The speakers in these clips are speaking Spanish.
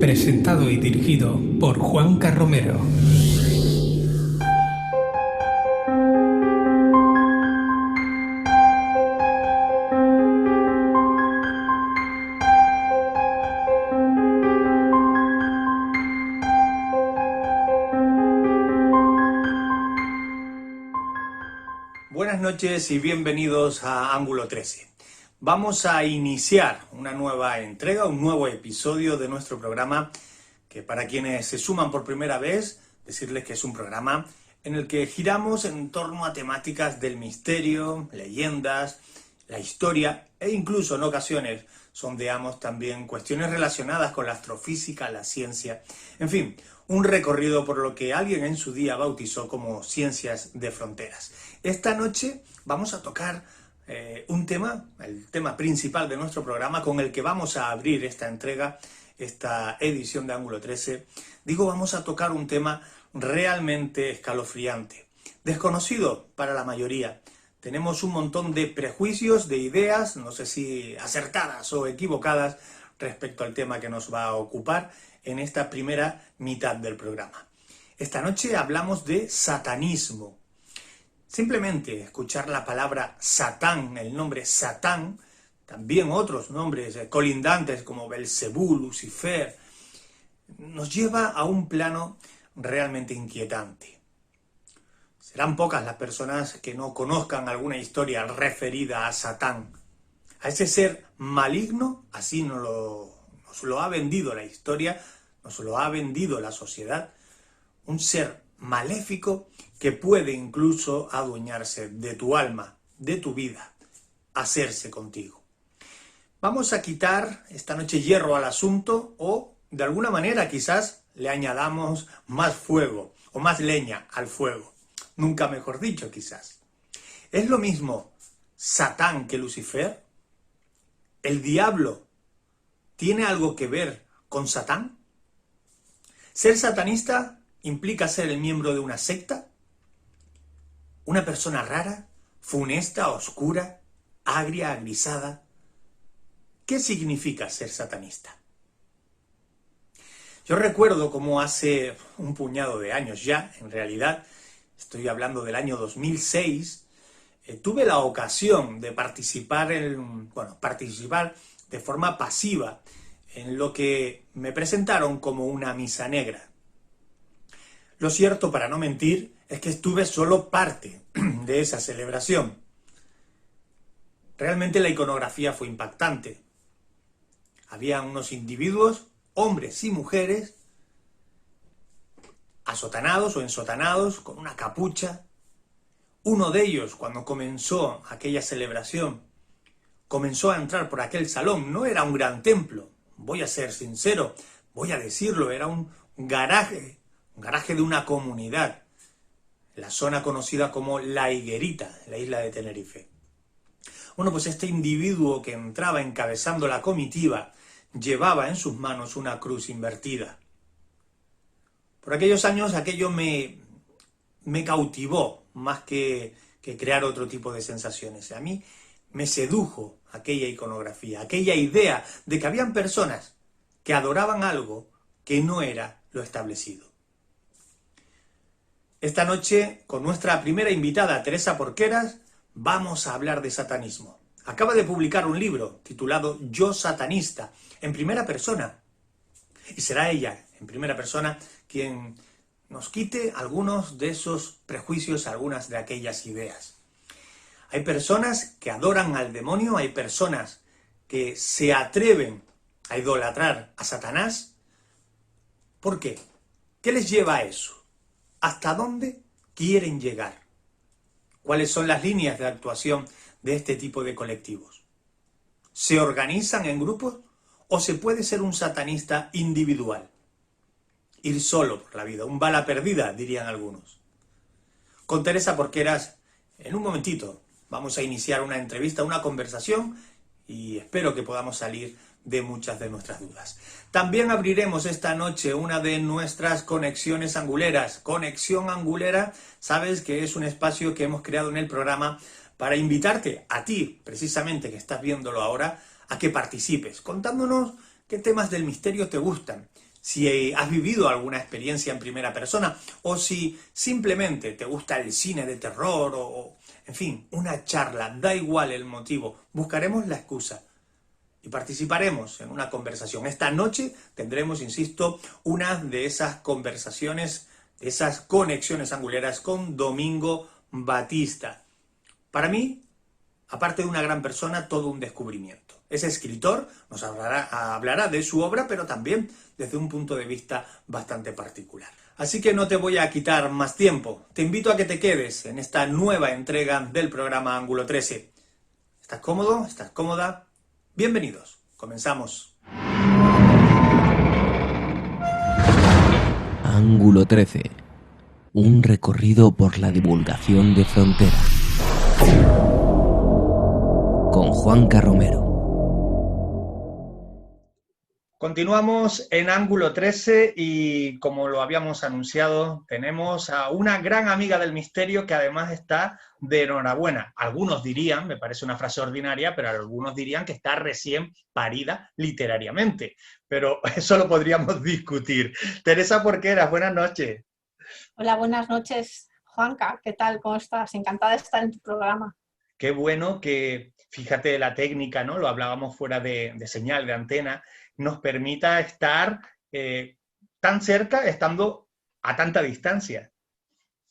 Presentado y dirigido por Juanca Romero. Buenas noches y bienvenidos a Ángulo 13. Vamos a iniciar una nueva entrega, un nuevo episodio de nuestro programa, que para quienes se suman por primera vez, decirles que es un programa en el que giramos en torno a temáticas del misterio, leyendas, la historia e incluso en ocasiones sondeamos también cuestiones relacionadas con la astrofísica, la ciencia, en fin, un recorrido por lo que alguien en su día bautizó como ciencias de fronteras. Esta noche vamos a tocar un tema, el tema principal de nuestro programa, con el que vamos a abrir esta entrega, esta edición de Ángulo 13. Digo, vamos a tocar un tema realmente escalofriante, desconocido para la mayoría. Tenemos un montón de prejuicios, de ideas, no sé si acertadas o equivocadas, respecto al tema que nos va a ocupar en esta primera mitad del programa. Esta noche hablamos de satanismo. Simplemente escuchar la palabra Satán, el nombre Satán, también otros nombres colindantes como Belcebú, Lucifer, nos lleva a un plano realmente inquietante. Serán pocas las personas que no conozcan alguna historia referida a Satán, a ese ser maligno, así nos lo ha vendido la historia, nos lo ha vendido la sociedad, un ser maléfico que puede incluso adueñarse de tu alma, de tu vida, hacerse contigo. Vamos a quitar esta noche hierro al asunto o, de alguna manera, quizás le añadamos más fuego o más leña al fuego. Nunca mejor dicho, quizás. ¿Es lo mismo Satán que Lucifer? ¿El diablo tiene algo que ver con Satán? ¿Ser satanista implica ser el miembro de una secta? ¿Una persona rara, funesta, oscura, agria, agrisada? ¿Qué significa ser satanista? Yo recuerdo como hace un puñado de años ya, en realidad, estoy hablando del año 2006, tuve la ocasión de participar de forma pasiva en lo que me presentaron como una misa negra. Lo cierto, para no mentir, es que estuve solo parte de esa celebración. Realmente la iconografía fue impactante. Había unos individuos, hombres y mujeres, asotanados o ensotanados, con una capucha. Uno de ellos, cuando comenzó aquella celebración, comenzó a entrar por aquel salón. No era un gran templo, voy a ser sincero, voy a decirlo, era un garaje de una comunidad, la zona conocida como La Higuerita, la isla de Tenerife. Bueno, pues este individuo que entraba encabezando la comitiva llevaba en sus manos una cruz invertida. Por aquellos años aquello me cautivó más que crear otro tipo de sensaciones. A mí me sedujo aquella iconografía, aquella idea de que habían personas que adoraban algo que no era lo establecido. Esta noche, con nuestra primera invitada, Teresa Porqueras, vamos a hablar de satanismo. Acaba de publicar un libro titulado Yo Satanista, en primera persona. Y será ella, en primera persona, quien nos quite algunos de esos prejuicios, algunas de aquellas ideas. Hay personas que adoran al demonio, hay personas que se atreven a idolatrar a Satanás. ¿Por qué? ¿Qué les lleva a eso? ¿Hasta dónde quieren llegar? ¿Cuáles son las líneas de actuación de este tipo de colectivos? ¿Se organizan en grupos o se puede ser un satanista individual? Ir solo por la vida, un bala perdida, dirían algunos. Con Teresa Porqueras, en un momentito, vamos a iniciar una entrevista, una conversación y espero que podamos salir de muchas de nuestras dudas. También abriremos esta noche una de nuestras conexiones anguleras. Conexión Angulera, sabes que es un espacio que hemos creado en el programa para invitarte, a ti, precisamente, que estás viéndolo ahora, a que participes, contándonos qué temas del misterio te gustan, si has vivido alguna experiencia en primera persona o si simplemente te gusta el cine de terror en fin, una charla, da igual el motivo, buscaremos la excusa y participaremos en una conversación. Esta noche tendremos, insisto, una de esas conversaciones, de esas conexiones anguleras con Domingo Batista. Para mí, aparte de una gran persona, todo un descubrimiento. Es escritor, nos hablará de su obra, pero también desde un punto de vista bastante particular. Así que no te voy a quitar más tiempo. Te invito a que te quedes en esta nueva entrega del programa Ángulo 13. ¿Estás cómodo? ¿Estás cómoda? Bienvenidos. Comenzamos. Ángulo 13. Un recorrido por la divulgación de fronteras. Con Juanca Romero. Continuamos en Ángulo 13 y, como lo habíamos anunciado, tenemos a una gran amiga del misterio que además está de enhorabuena. Algunos dirían, me parece una frase ordinaria, pero algunos dirían que está recién parida literariamente. Pero eso lo podríamos discutir. Teresa Porqueras, buenas noches. Hola, buenas noches, Juanca. ¿Qué tal? ¿Cómo estás? Encantada de estar en tu programa. Qué bueno que, fíjate, la técnica, ¿no? Lo hablábamos fuera de señal, de antena, nos permita estar tan cerca estando a tanta distancia.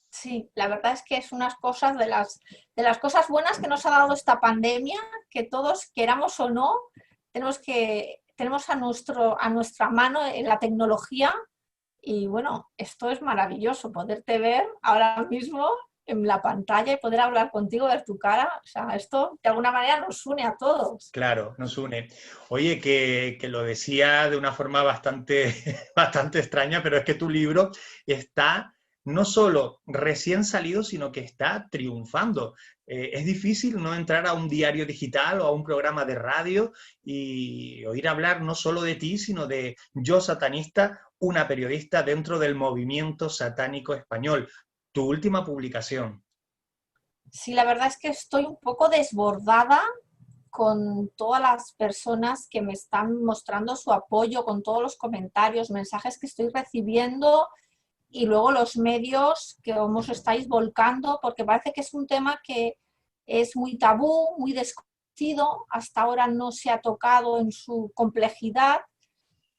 Sí, la verdad es que es unas cosas de las cosas buenas que nos ha dado esta pandemia, que todos, queramos o no, tenemos a nuestra mano la tecnología y bueno, esto es maravilloso, poderte ver ahora mismo en la pantalla y poder hablar contigo, ver tu cara. O sea, esto de alguna manera nos une a todos. Claro, nos une. Oye, que lo decía de una forma bastante, bastante extraña, pero es que tu libro está no solo recién salido, sino que está triunfando. Es difícil no entrar a un diario digital o a un programa de radio y oír hablar no solo de ti, sino de Yo Satanista, una periodista dentro del movimiento satánico español. Tu última publicación. Sí, la verdad es que estoy un poco desbordada con todas las personas que me están mostrando su apoyo, con todos los comentarios, mensajes que estoy recibiendo y luego los medios que os estáis volcando, porque parece que es un tema que es muy tabú, muy desconocido, hasta ahora no se ha tocado en su complejidad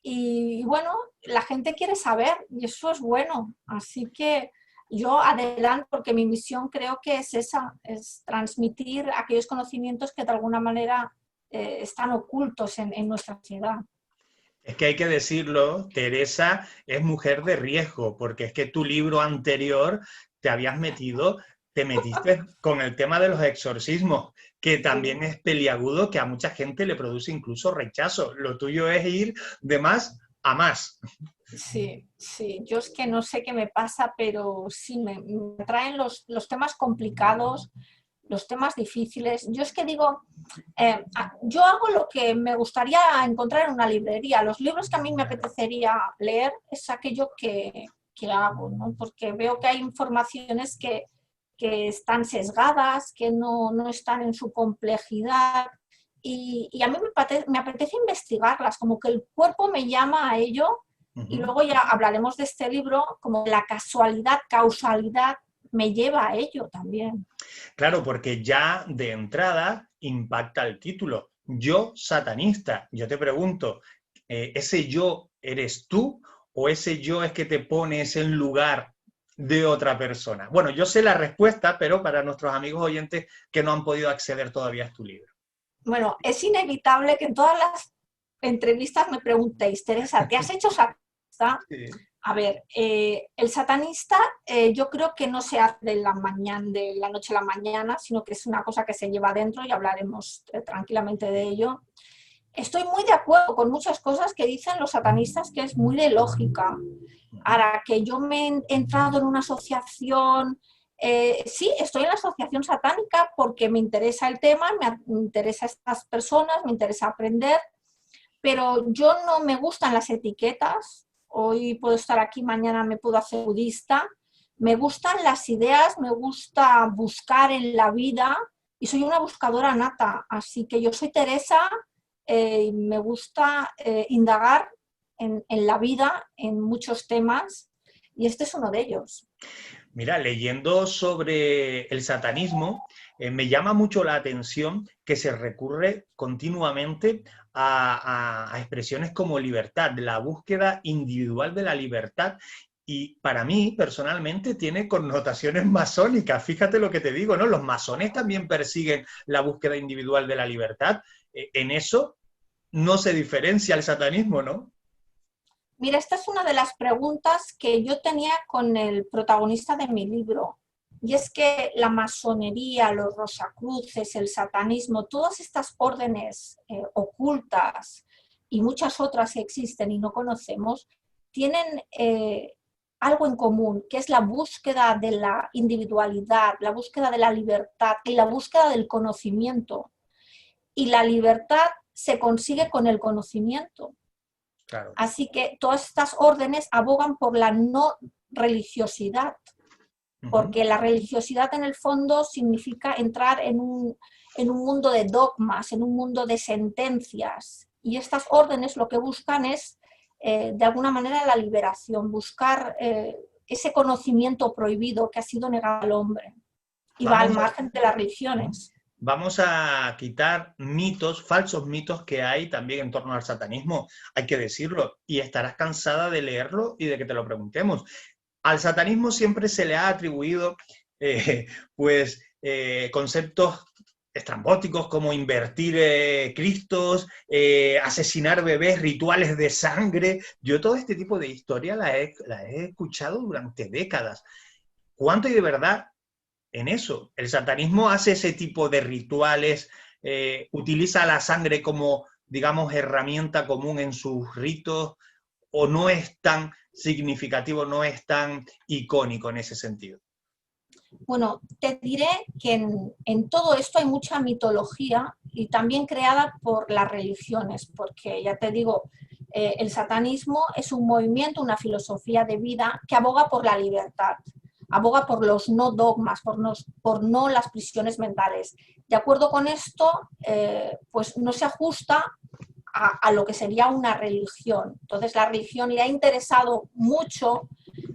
y bueno, la gente quiere saber y eso es bueno, así que yo adelanto porque mi misión creo que es esa, es transmitir aquellos conocimientos que de alguna manera están ocultos en nuestra sociedad. Es que hay que decirlo, Teresa es mujer de riesgo, porque es que tu libro anterior te metiste con el tema de los exorcismos, que también es peliagudo, que a mucha gente le produce incluso rechazo. Lo tuyo es ir de más a más. Sí, sí, yo es que no sé qué me pasa, pero sí, me atraen los temas complicados, los temas difíciles. Yo es que digo, yo hago lo que me gustaría encontrar en una librería. Los libros que a mí me apetecería leer es aquello que hago, ¿no? Porque veo que hay informaciones que están sesgadas, que no están en su complejidad y a mí me apetece investigarlas, como que el cuerpo me llama a ello. Y luego ya hablaremos de este libro, como la casualidad, causalidad me lleva a ello también. Claro, porque ya de entrada impacta el título. Yo satanista. Yo te pregunto, ¿ese yo eres tú o ese yo es que te pones en lugar de otra persona? Bueno, yo sé la respuesta, pero para nuestros amigos oyentes que no han podido acceder todavía a tu libro. Bueno, es inevitable que en todas las entrevistas me preguntéis, Teresa, ¿te has hecho satanista? Sí. A ver, el satanista yo creo que no se hace de la noche a la mañana, sino que es una cosa que se lleva dentro y hablaremos tranquilamente de ello. Estoy muy de acuerdo con muchas cosas que dicen los satanistas, que es muy de lógica. Ahora que yo me he entrado en una asociación, sí, estoy en la asociación satánica porque me interesa el tema, me interesa estas personas, me interesa aprender, pero yo no me gustan las etiquetas. Hoy puedo estar aquí, mañana me puedo hacer budista. Me gustan las ideas, me gusta buscar en la vida y soy una buscadora nata. Así que yo soy Teresa, me gusta indagar en la vida, en muchos temas, y este es uno de ellos. Mira, leyendo sobre el satanismo, me llama mucho la atención que se recurre continuamente a expresiones como libertad, la búsqueda individual de la libertad, y para mí, personalmente, tiene connotaciones masónicas. Fíjate lo que te digo, ¿no? Los masones también persiguen la búsqueda individual de la libertad. En eso no se diferencia el satanismo, ¿no? Mira, esta es una de las preguntas que yo tenía con el protagonista de mi libro. Y es que la masonería, los rosacruces, el satanismo, todas estas órdenes ocultas y muchas otras que existen y no conocemos, tienen algo en común, que es la búsqueda de la individualidad, la búsqueda de la libertad y la búsqueda del conocimiento. Y la libertad se consigue con el conocimiento. Claro. Así que todas estas órdenes abogan por la no religiosidad, porque la religiosidad en el fondo significa entrar en un mundo de dogmas, en un mundo de sentencias, y estas órdenes lo que buscan es, de alguna manera, la liberación, buscar ese conocimiento prohibido que ha sido negado al hombre, y va al margen de las religiones. Vamos a quitar mitos, falsos mitos que hay también en torno al satanismo, hay que decirlo, y estarás cansada de leerlo y de que te lo preguntemos. Al satanismo siempre se le ha atribuido conceptos estrambóticos como invertir Cristos, asesinar bebés, rituales de sangre. Yo todo este tipo de historia la he escuchado durante décadas. ¿Cuánto hay de verdad en eso? ¿El satanismo hace ese tipo de rituales, utiliza la sangre como, digamos, herramienta común en sus ritos, o no es tan significativo, no es tan icónico en ese sentido? Bueno, te diré que en todo esto hay mucha mitología y también creada por las religiones, porque ya te digo, el satanismo es un movimiento, una filosofía de vida que aboga por la libertad, aboga por los no dogmas, por no las prisiones mentales. De acuerdo con esto, pues no se ajusta a lo que sería una religión. Entonces la religión le ha interesado mucho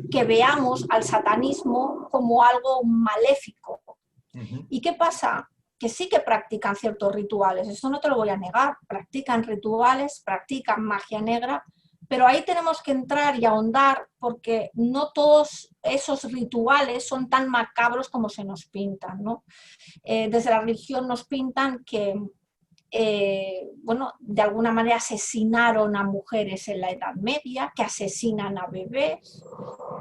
que veamos al satanismo como algo maléfico. ¿Y qué pasa? Que sí que practican ciertos rituales, esto no te lo voy a negar, practican rituales, practican magia negra, pero ahí tenemos que entrar y ahondar porque no todos esos rituales son tan macabros como se nos pintan, ¿no? Desde la religión nos pintan que de alguna manera asesinaron a mujeres en la Edad Media, que asesinan a bebés,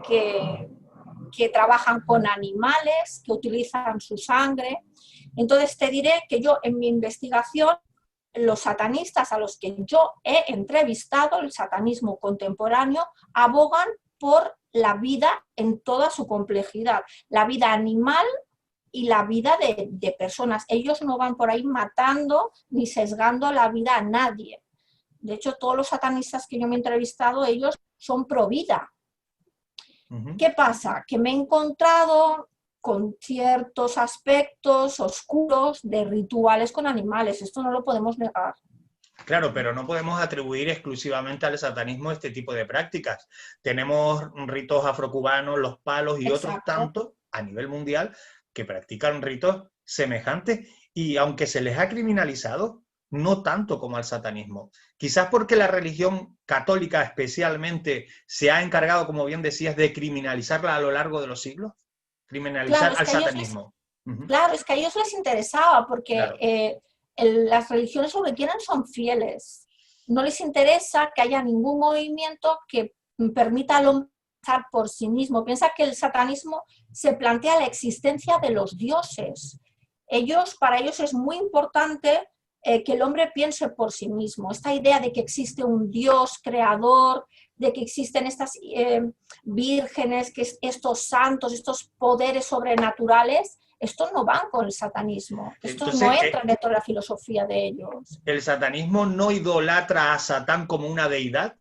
que trabajan con animales, que utilizan su sangre. Entonces te diré que yo en mi investigación, los satanistas a los que yo he entrevistado, el satanismo contemporáneo, abogan por la vida en toda su complejidad, la vida animal y la vida de personas. Ellos no van por ahí matando ni sesgando la vida a nadie. De hecho, todos los satanistas que yo me he entrevistado, ellos son pro vida. ¿Qué pasa? Que me he encontrado con ciertos aspectos oscuros de rituales con animales. Esto no lo podemos negar. Claro, pero no podemos atribuir exclusivamente al satanismo este tipo de prácticas. Tenemos ritos afrocubanos, los palos y otros tantos a nivel mundial que practican ritos semejantes, y aunque se les ha criminalizado, no tanto como al satanismo. Quizás porque la religión católica especialmente se ha encargado, como bien decías, de criminalizarla a lo largo de los siglos, criminalizar al satanismo. Claro, es que a ellos les interesaba, porque las religiones lo que quieren son fieles. No les interesa que haya ningún movimiento que permita al hombre pensar por sí mismo. Piensa que el satanismo se plantea la existencia de los dioses. Para ellos es muy importante que el hombre piense por sí mismo. Esta idea de que existe un Dios creador, de que existen estas vírgenes, que estos santos, estos poderes sobrenaturales, estos no van con el satanismo. Estos no entran dentro de la filosofía de ellos. ¿El satanismo no idolatra a Satán como una deidad?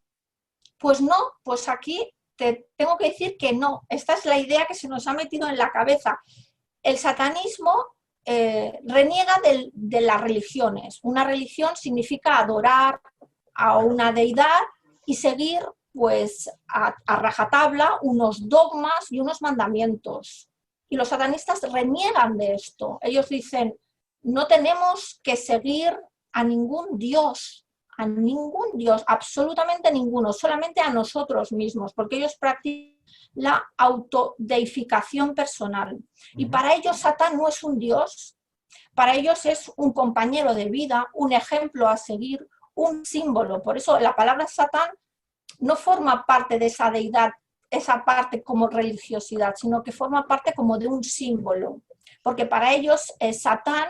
Pues no, pues aquí te tengo que decir que no. Esta es la idea que se nos ha metido en la cabeza. El satanismo reniega de las religiones. Una religión significa adorar a una deidad y seguir pues a rajatabla unos dogmas y unos mandamientos. Y los satanistas reniegan de esto. Ellos dicen, no tenemos que seguir a ningún dios, absolutamente ninguno, solamente a nosotros mismos, porque ellos practican la autodeificación personal. Y para ellos Satán no es un dios, para ellos es un compañero de vida, un ejemplo a seguir, un símbolo. Por eso la palabra Satán no forma parte de esa deidad, esa parte como religiosidad, sino que forma parte como de un símbolo. Porque para ellos Satán,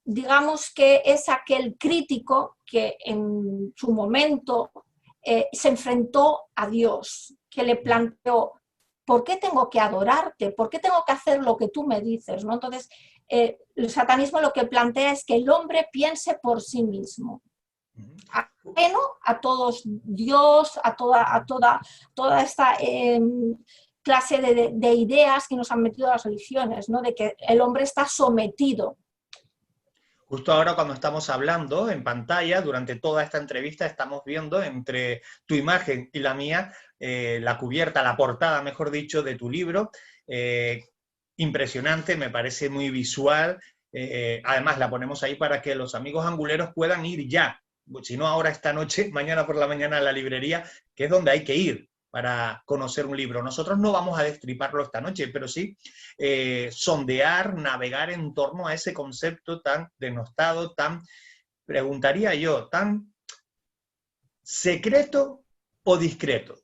digamos que es aquel crítico que en su momento se enfrentó a Dios, que le planteó, ¿por qué tengo que adorarte? ¿Por qué tengo que hacer lo que tú me dices? ¿No? Entonces, el satanismo lo que plantea es que el hombre piense por sí mismo. Ajeno a todos Dios, a toda esta clase de ideas que nos han metido las religiones, ¿no? De que el hombre está sometido. Justo ahora cuando estamos hablando en pantalla, durante toda esta entrevista estamos viendo entre tu imagen y la mía, la cubierta, la portada, mejor dicho, de tu libro. Impresionante, me parece muy visual. Además la ponemos ahí para que los amigos anguleros puedan ir ya, si no ahora esta noche, mañana por la mañana a la librería, que es donde hay que ir para conocer un libro. Nosotros no vamos a destriparlo esta noche, pero sí sondear, navegar en torno a ese concepto tan denostado, tan, preguntaría yo, tan secreto o discreto.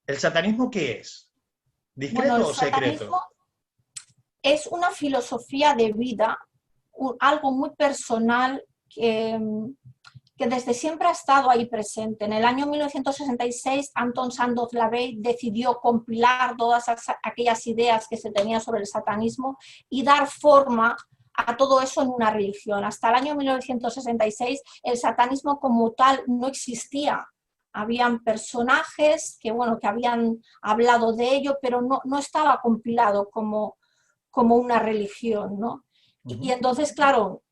¿El satanismo qué es? ¿Discreto o secreto? Es una filosofía de vida, algo muy personal que desde siempre ha estado ahí presente. En el año 1966, Anton Sándor Lavey decidió compilar todas aquellas ideas que se tenían sobre el satanismo y dar forma a todo eso en una religión. Hasta el año 1966 el satanismo como tal no existía. Habían personajes que habían hablado de ello, pero no estaba compilado como una religión, ¿no? Y entonces, claro,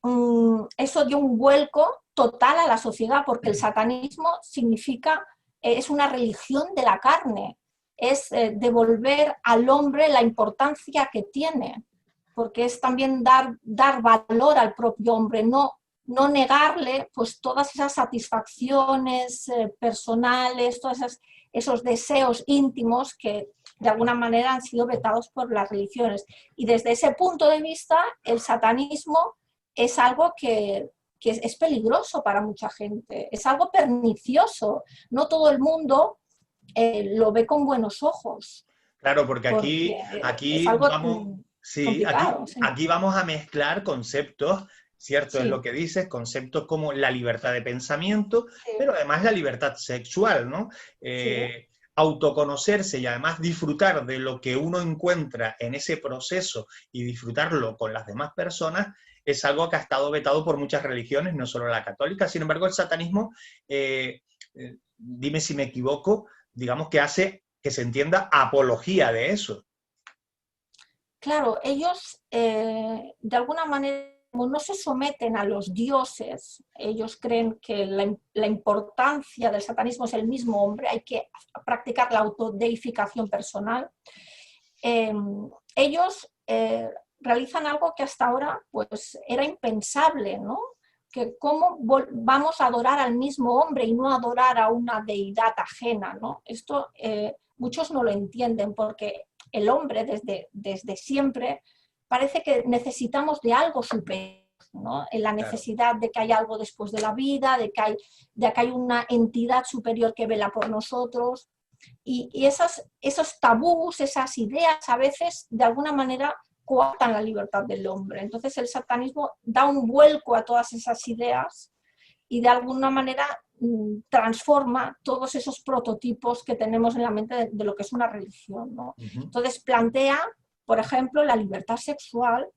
eso dio un vuelco total a la sociedad, porque el satanismo significa, es una religión de la carne, es devolver al hombre la importancia que tiene, porque es también dar valor al propio hombre, no negarle pues todas esas satisfacciones personales, todos esos deseos íntimos que de alguna manera han sido vetados por las religiones. Y desde ese punto de vista, el satanismo es algo que es peligroso para mucha gente, es algo pernicioso. No todo el mundo lo ve con buenos ojos. Claro, porque aquí vamos a mezclar conceptos, ¿cierto? Sí. Es lo que dices, conceptos como la libertad de pensamiento, sí, pero además la libertad sexual, ¿no? Sí. Autoconocerse y además disfrutar de lo que uno encuentra en ese proceso y disfrutarlo con las demás personas es algo que ha estado vetado por muchas religiones, no solo la católica. Sin embargo, el satanismo, dime si me equivoco, digamos que hace que se entienda apología de eso. Claro, ellos de alguna manera, como no se someten a los dioses, ellos creen que la importancia del satanismo es el mismo hombre, hay que practicar la autodeificación personal. Ellos realizan algo que hasta ahora pues, era impensable, ¿no? Que cómo vamos a adorar al mismo hombre y no adorar a una deidad ajena, ¿no? Esto muchos no lo entienden porque el hombre desde siempre parece que necesitamos de algo superior, ¿no? En la necesidad de que haya algo después de la vida, de que hay una entidad superior que vela por nosotros. Y esos tabús, esas ideas a veces de alguna manera coartan la libertad del hombre. Entonces el satanismo da un vuelco a todas esas ideas y de alguna manera transforma todos esos prototipos que tenemos en la mente de lo que es una religión, ¿no? Entonces plantea, por ejemplo, la libertad sexual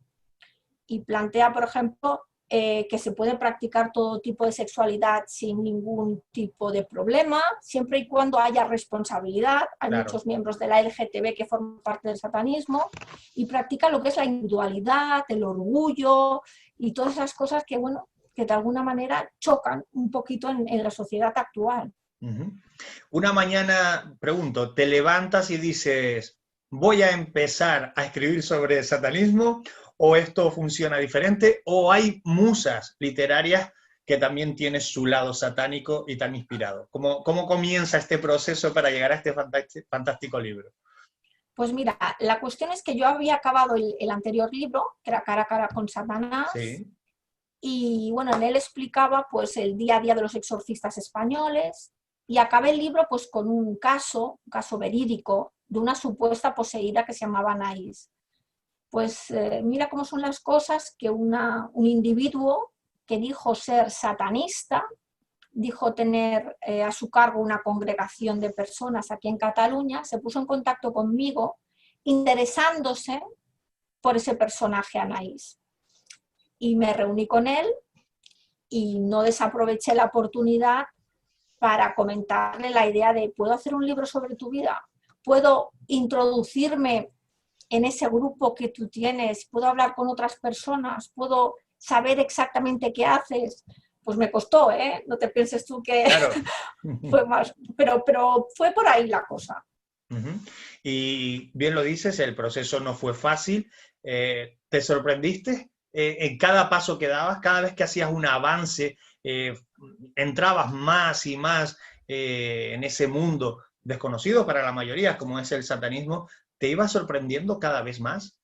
y plantea, por ejemplo, que se puede practicar todo tipo de sexualidad sin ningún tipo de problema, siempre y cuando haya responsabilidad. Hay muchos miembros de la LGTB que forman parte del satanismo y practican lo que es la individualidad, el orgullo y todas esas cosas que, bueno, que de alguna manera chocan un poquito en la sociedad actual. Ujú. Una mañana, pregunto, ¿te levantas y dices, voy a empezar a escribir sobre satanismo? ¿O esto funciona diferente? ¿O hay musas literarias que también tienen su lado satánico y tan inspirado? ¿Cómo comienza este proceso para llegar a este fantástico libro? Pues mira, la cuestión es que yo había acabado el anterior libro, que era Cara a cara con Satanás, Sí. y bueno, en él explicaba pues el día a día de los exorcistas españoles, y acabé el libro pues con un caso verídico de una supuesta poseída que se llamaba Anaís. Pues mira cómo son las cosas, que un individuo que dijo ser satanista, dijo tener a su cargo una congregación de personas aquí en Cataluña, se puso en contacto conmigo interesándose por ese personaje Anaís. Y me reuní con él y no desaproveché la oportunidad para comentarle la idea de, ¿puedo hacer un libro sobre tu vida? ¿Puedo introducirme en ese grupo que tú tienes? ¿Puedo hablar con otras personas? ¿Puedo saber exactamente qué haces? Pues me costó, ¿eh? No te pienses tú que Claro. fue más, pero fue por ahí la cosa. Ujú. Y bien lo dices, el proceso no fue fácil. ¿Te sorprendiste en cada paso que dabas? Cada vez que hacías un avance, entrabas más y más en ese mundo desconocido para la mayoría, como es el satanismo. ¿Te ibas sorprendiendo cada vez más?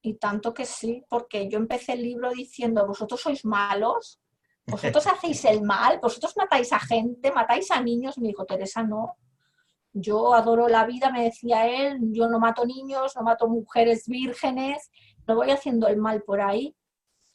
Y tanto que sí, porque yo empecé el libro diciendo, vosotros sois malos, vosotros hacéis el mal, vosotros matáis a gente, matáis a niños. Me dijo, Teresa, no, yo adoro la vida, me decía él, yo no mato niños, no mato mujeres vírgenes, no voy haciendo el mal por ahí.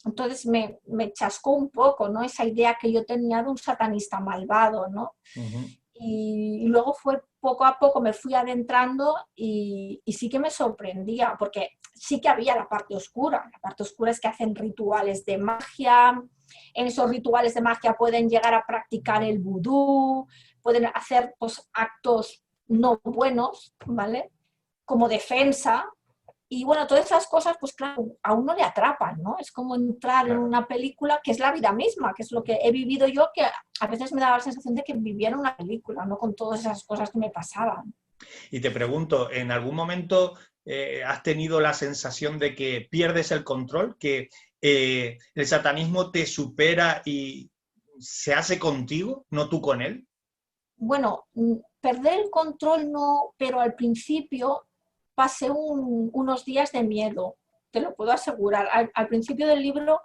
Entonces me chascó un poco, ¿no? Esa idea que yo tenía de un satanista malvado, ¿no? Ujú. Y luego fue poco a poco, me fui adentrando y sí que me sorprendía, porque sí que había la parte oscura. La parte oscura es que hacen rituales de magia, en esos rituales de magia pueden llegar a practicar el vudú, pueden hacer pues, actos no buenos, ¿vale? Como defensa. Y bueno, todas esas cosas, pues claro, a uno le atrapan, ¿no? Es como entrar en Claro. una película que es la vida misma, que es lo que he vivido yo, que a veces me daba la sensación de que viviera una película, ¿no? Con todas esas cosas que me pasaban. Y te pregunto, ¿en algún momento has tenido la sensación de que pierdes el control, que el satanismo te supera y se hace contigo, no tú con él? Bueno, perder el control no, pero al principio pasé unos días de miedo, te lo puedo asegurar. Al principio del libro,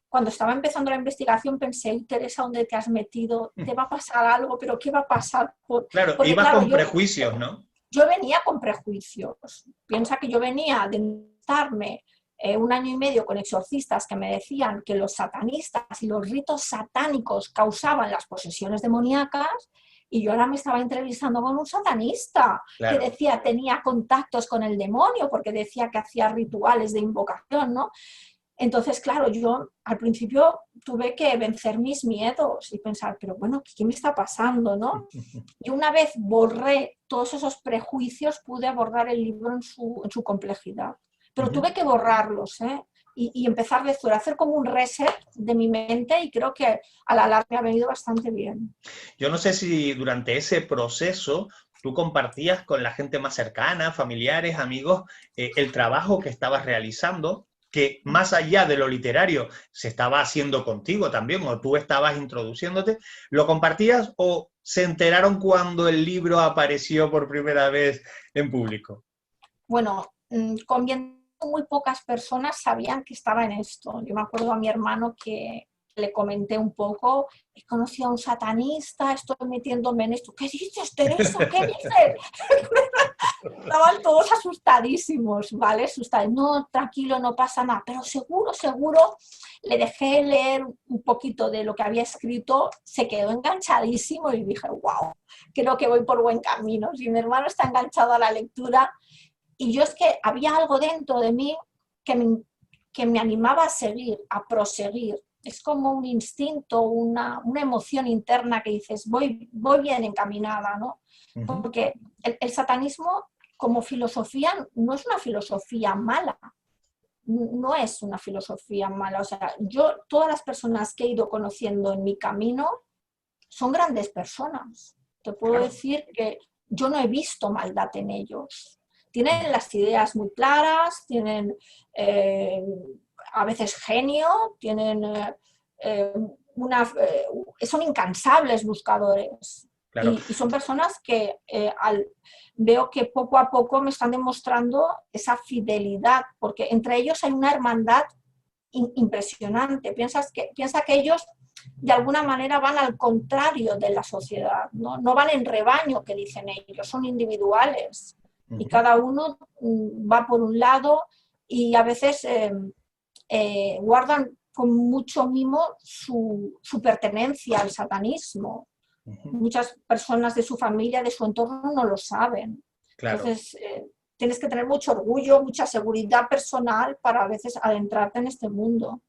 cuando estaba empezando la investigación, pensé, Teresa, ¿dónde te has metido? ¿Te va a pasar algo? ¿Pero qué va a pasar? Claro, Porque ibas claro, con prejuicios, ¿no? yo venía con prejuicios. Piensa que yo venía de estarme un año y medio con exorcistas que me decían que los satanistas y los ritos satánicos causaban las posesiones demoníacas, y yo ahora me estaba entrevistando con un satanista que Claro. decía tenía contactos con el demonio porque decía que hacía rituales de invocación, ¿no? Entonces, claro, yo al principio tuve que vencer mis miedos y pensar, pero bueno, ¿qué me está pasando, no? Y una vez borré todos esos prejuicios, pude abordar el libro en su complejidad. Pero Ujú. tuve que borrarlos, ¿eh? Y empezar de cero, hacer como un reset de mi mente, y creo que a la larga ha venido bastante bien. Yo no sé si durante ese proceso tú compartías con la gente más cercana, familiares, amigos, el trabajo que estabas realizando, que más allá de lo literario se estaba haciendo contigo también, o tú estabas introduciéndote. ¿Lo compartías o se enteraron cuando el libro apareció por primera vez en público? Bueno, con muy pocas personas sabían que estaba en esto. Yo me acuerdo a mi hermano que le comenté un poco, he conocido a un satanista, estoy metiéndome en esto. ¿Qué dices, Teresa? ¿Qué dices? Estaban todos asustadísimos, ¿vale? Asustados. No, tranquilo, no pasa nada, pero seguro, seguro, le dejé leer un poquito de lo que había escrito, se quedó enganchadísimo y dije, wow, creo que voy por buen camino. Si mi hermano está enganchado a la lectura, y yo es que había algo dentro de mí que me animaba a seguir, a proseguir. Es como un instinto, una emoción interna que dices, voy bien encaminada, ¿no? Ujú. Porque el satanismo como filosofía no es una filosofía mala, no es una filosofía mala. O sea, todas las personas que he ido conociendo en mi camino son grandes personas. Te puedo decir que yo no he visto maldad en ellos. Tienen las ideas muy claras, tienen a veces genio, tienen son incansables buscadores. Claro. Y son personas que veo que poco a poco me están demostrando esa fidelidad, porque entre ellos hay una hermandad impresionante. Piensa que ellos de alguna manera van al contrario de la sociedad, ¿no? No van en rebaño, que dicen ellos, son individuales. Y cada uno va por un lado y a veces guardan con mucho mimo su pertenencia al satanismo. Muchas personas de su familia, de su entorno, no lo saben. Claro. Entonces, tienes que tener mucho orgullo, mucha seguridad personal para a veces adentrarte en este mundo.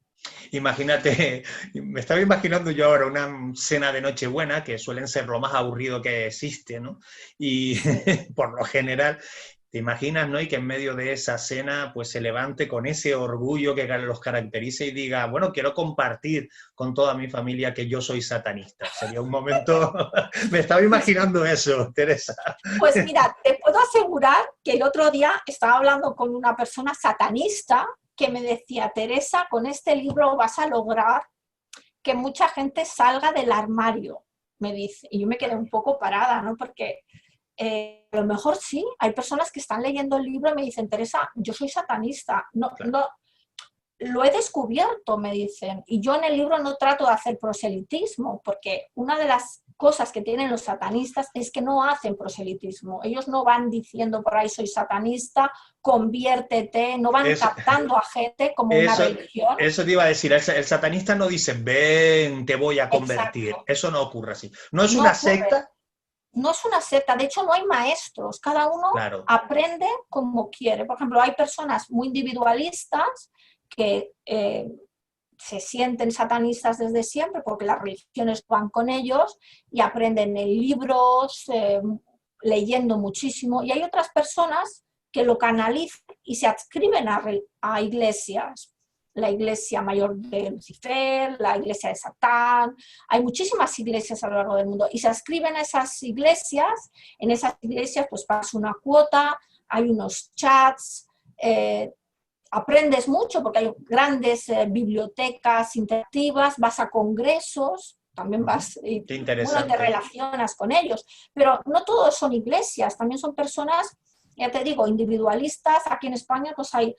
Imagínate, me estaba imaginando yo ahora una cena de Nochebuena, que suelen ser lo más aburrido que existe, ¿no? Y por lo general, te imaginas, ¿no? Y que en medio de esa cena, pues se levante con ese orgullo que los caracteriza y diga, bueno, quiero compartir con toda mi familia que yo soy satanista. Sería un momento, me estaba imaginando eso, Teresa. Pues mira, te puedo asegurar que el otro día estaba hablando con una persona satanista que me decía, Teresa, con este libro vas a lograr que mucha gente salga del armario, me dice. Y yo me quedé un poco parada, ¿no? Porque a lo mejor sí, hay personas que están leyendo el libro y me dicen, Teresa, yo soy satanista. No, Claro. no, lo he descubierto, me dicen. Y yo en el libro no trato de hacer proselitismo, porque una de las cosas que tienen los satanistas es que no hacen proselitismo. Ellos no van diciendo por ahí soy satanista, conviértete, no van captando a gente como una religión. Eso te iba a decir, el satanista no dice, ven, te voy a convertir. Exacto. Eso no ocurre así. No es una secta. No es una secta, de hecho no hay maestros, cada uno aprende como quiere. Por ejemplo, hay personas muy individualistas que se sienten satanistas desde siempre porque las religiones van con ellos y aprenden en libros, leyendo muchísimo. Y hay otras personas que lo canalizan y se adscriben a iglesias. La iglesia mayor de Lucifer, la iglesia de Satán, hay muchísimas iglesias a lo largo del mundo y se adscriben a esas iglesias, en esas iglesias pues pagas una cuota, hay unos chats, aprendes mucho porque hay grandes bibliotecas interactivas, vas a congresos, también vas y bueno, te relacionas con ellos, pero no todos son iglesias, también son personas, ya te digo, individualistas. Aquí en España pues hay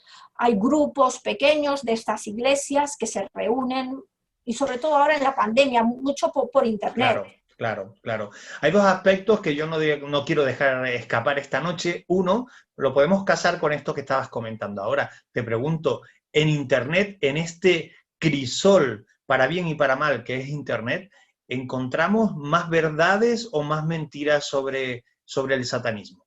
grupos pequeños de estas iglesias que se reúnen y sobre todo ahora en la pandemia, mucho por internet. Claro. Hay dos aspectos que yo no quiero dejar escapar esta noche. Uno, lo podemos casar con esto que estabas comentando ahora. Te pregunto, en internet, en este crisol para bien y para mal que es internet, ¿encontramos más verdades o más mentiras sobre el satanismo?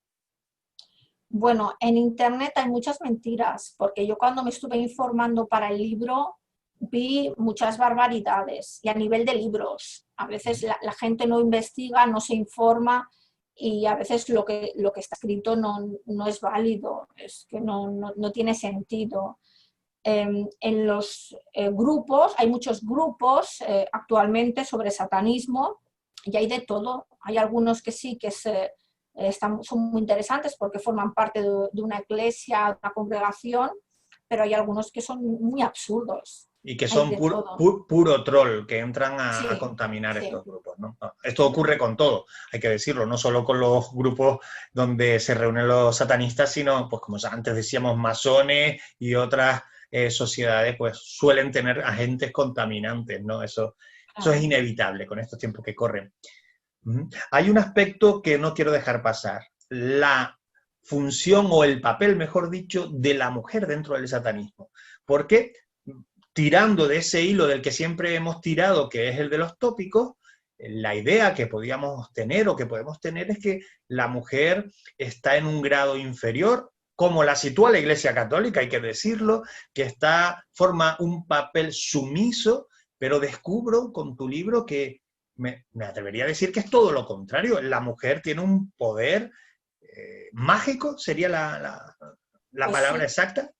Bueno, en internet hay muchas mentiras, porque yo cuando me estuve informando para el libro vi muchas barbaridades y a nivel de libros. A veces la gente no investiga, no se informa y a veces lo que está escrito no es válido, es que no tiene sentido. En los grupos, hay muchos grupos actualmente sobre satanismo y hay de todo. Hay algunos que sí, que son muy interesantes porque forman parte de una iglesia, una congregación, pero hay algunos que son muy absurdos. Y que son puro troll, que entran a contaminar estos grupos, ¿no? Esto ocurre con todo, hay que decirlo, no solo con los grupos donde se reúnen los satanistas, sino, pues como antes decíamos, masones y otras sociedades, pues suelen tener agentes contaminantes, ¿no? Eso es inevitable con estos tiempos que corren. Hay un aspecto que no quiero dejar pasar, la función o el papel, mejor dicho, de la mujer dentro del satanismo. ¿Por qué? Tirando de ese hilo del que siempre hemos tirado, que es el de los tópicos, la idea que podíamos tener o que podemos tener es que la mujer está en un grado inferior, como la sitúa la Iglesia Católica, hay que decirlo, que forma un papel sumiso, pero descubro con tu libro que me atrevería a decir que es todo lo contrario. La mujer tiene un poder mágico, ¿sería la palabra exacta?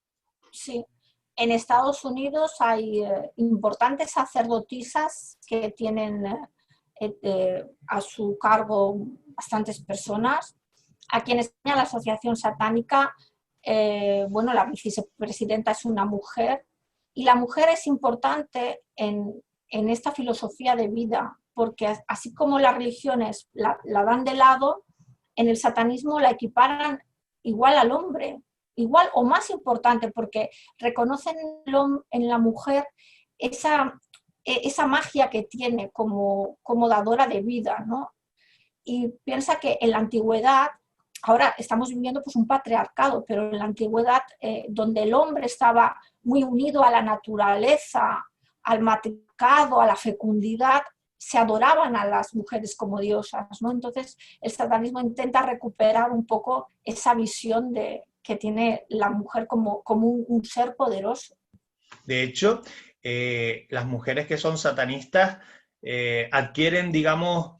Sí. En Estados Unidos hay importantes sacerdotisas que tienen a su cargo bastantes personas. Aquí en España la Asociación Satánica, bueno, la vicepresidenta es una mujer, y la mujer es importante en esta filosofía de vida, porque así como las religiones la dan de lado, en el satanismo la equiparan igual al hombre, igual o más importante, porque reconocen en la mujer esa magia que tiene como dadora de vida, ¿no? Y piensa que en la antigüedad, ahora estamos viviendo pues un patriarcado, pero en la antigüedad, donde el hombre estaba muy unido a la naturaleza, al matriarcado, a la fecundidad, se adoraban a las mujeres como diosas, ¿no? Entonces el satanismo intenta recuperar un poco esa visión que tiene la mujer como un ser poderoso. De hecho, las mujeres que son satanistas adquieren, digamos,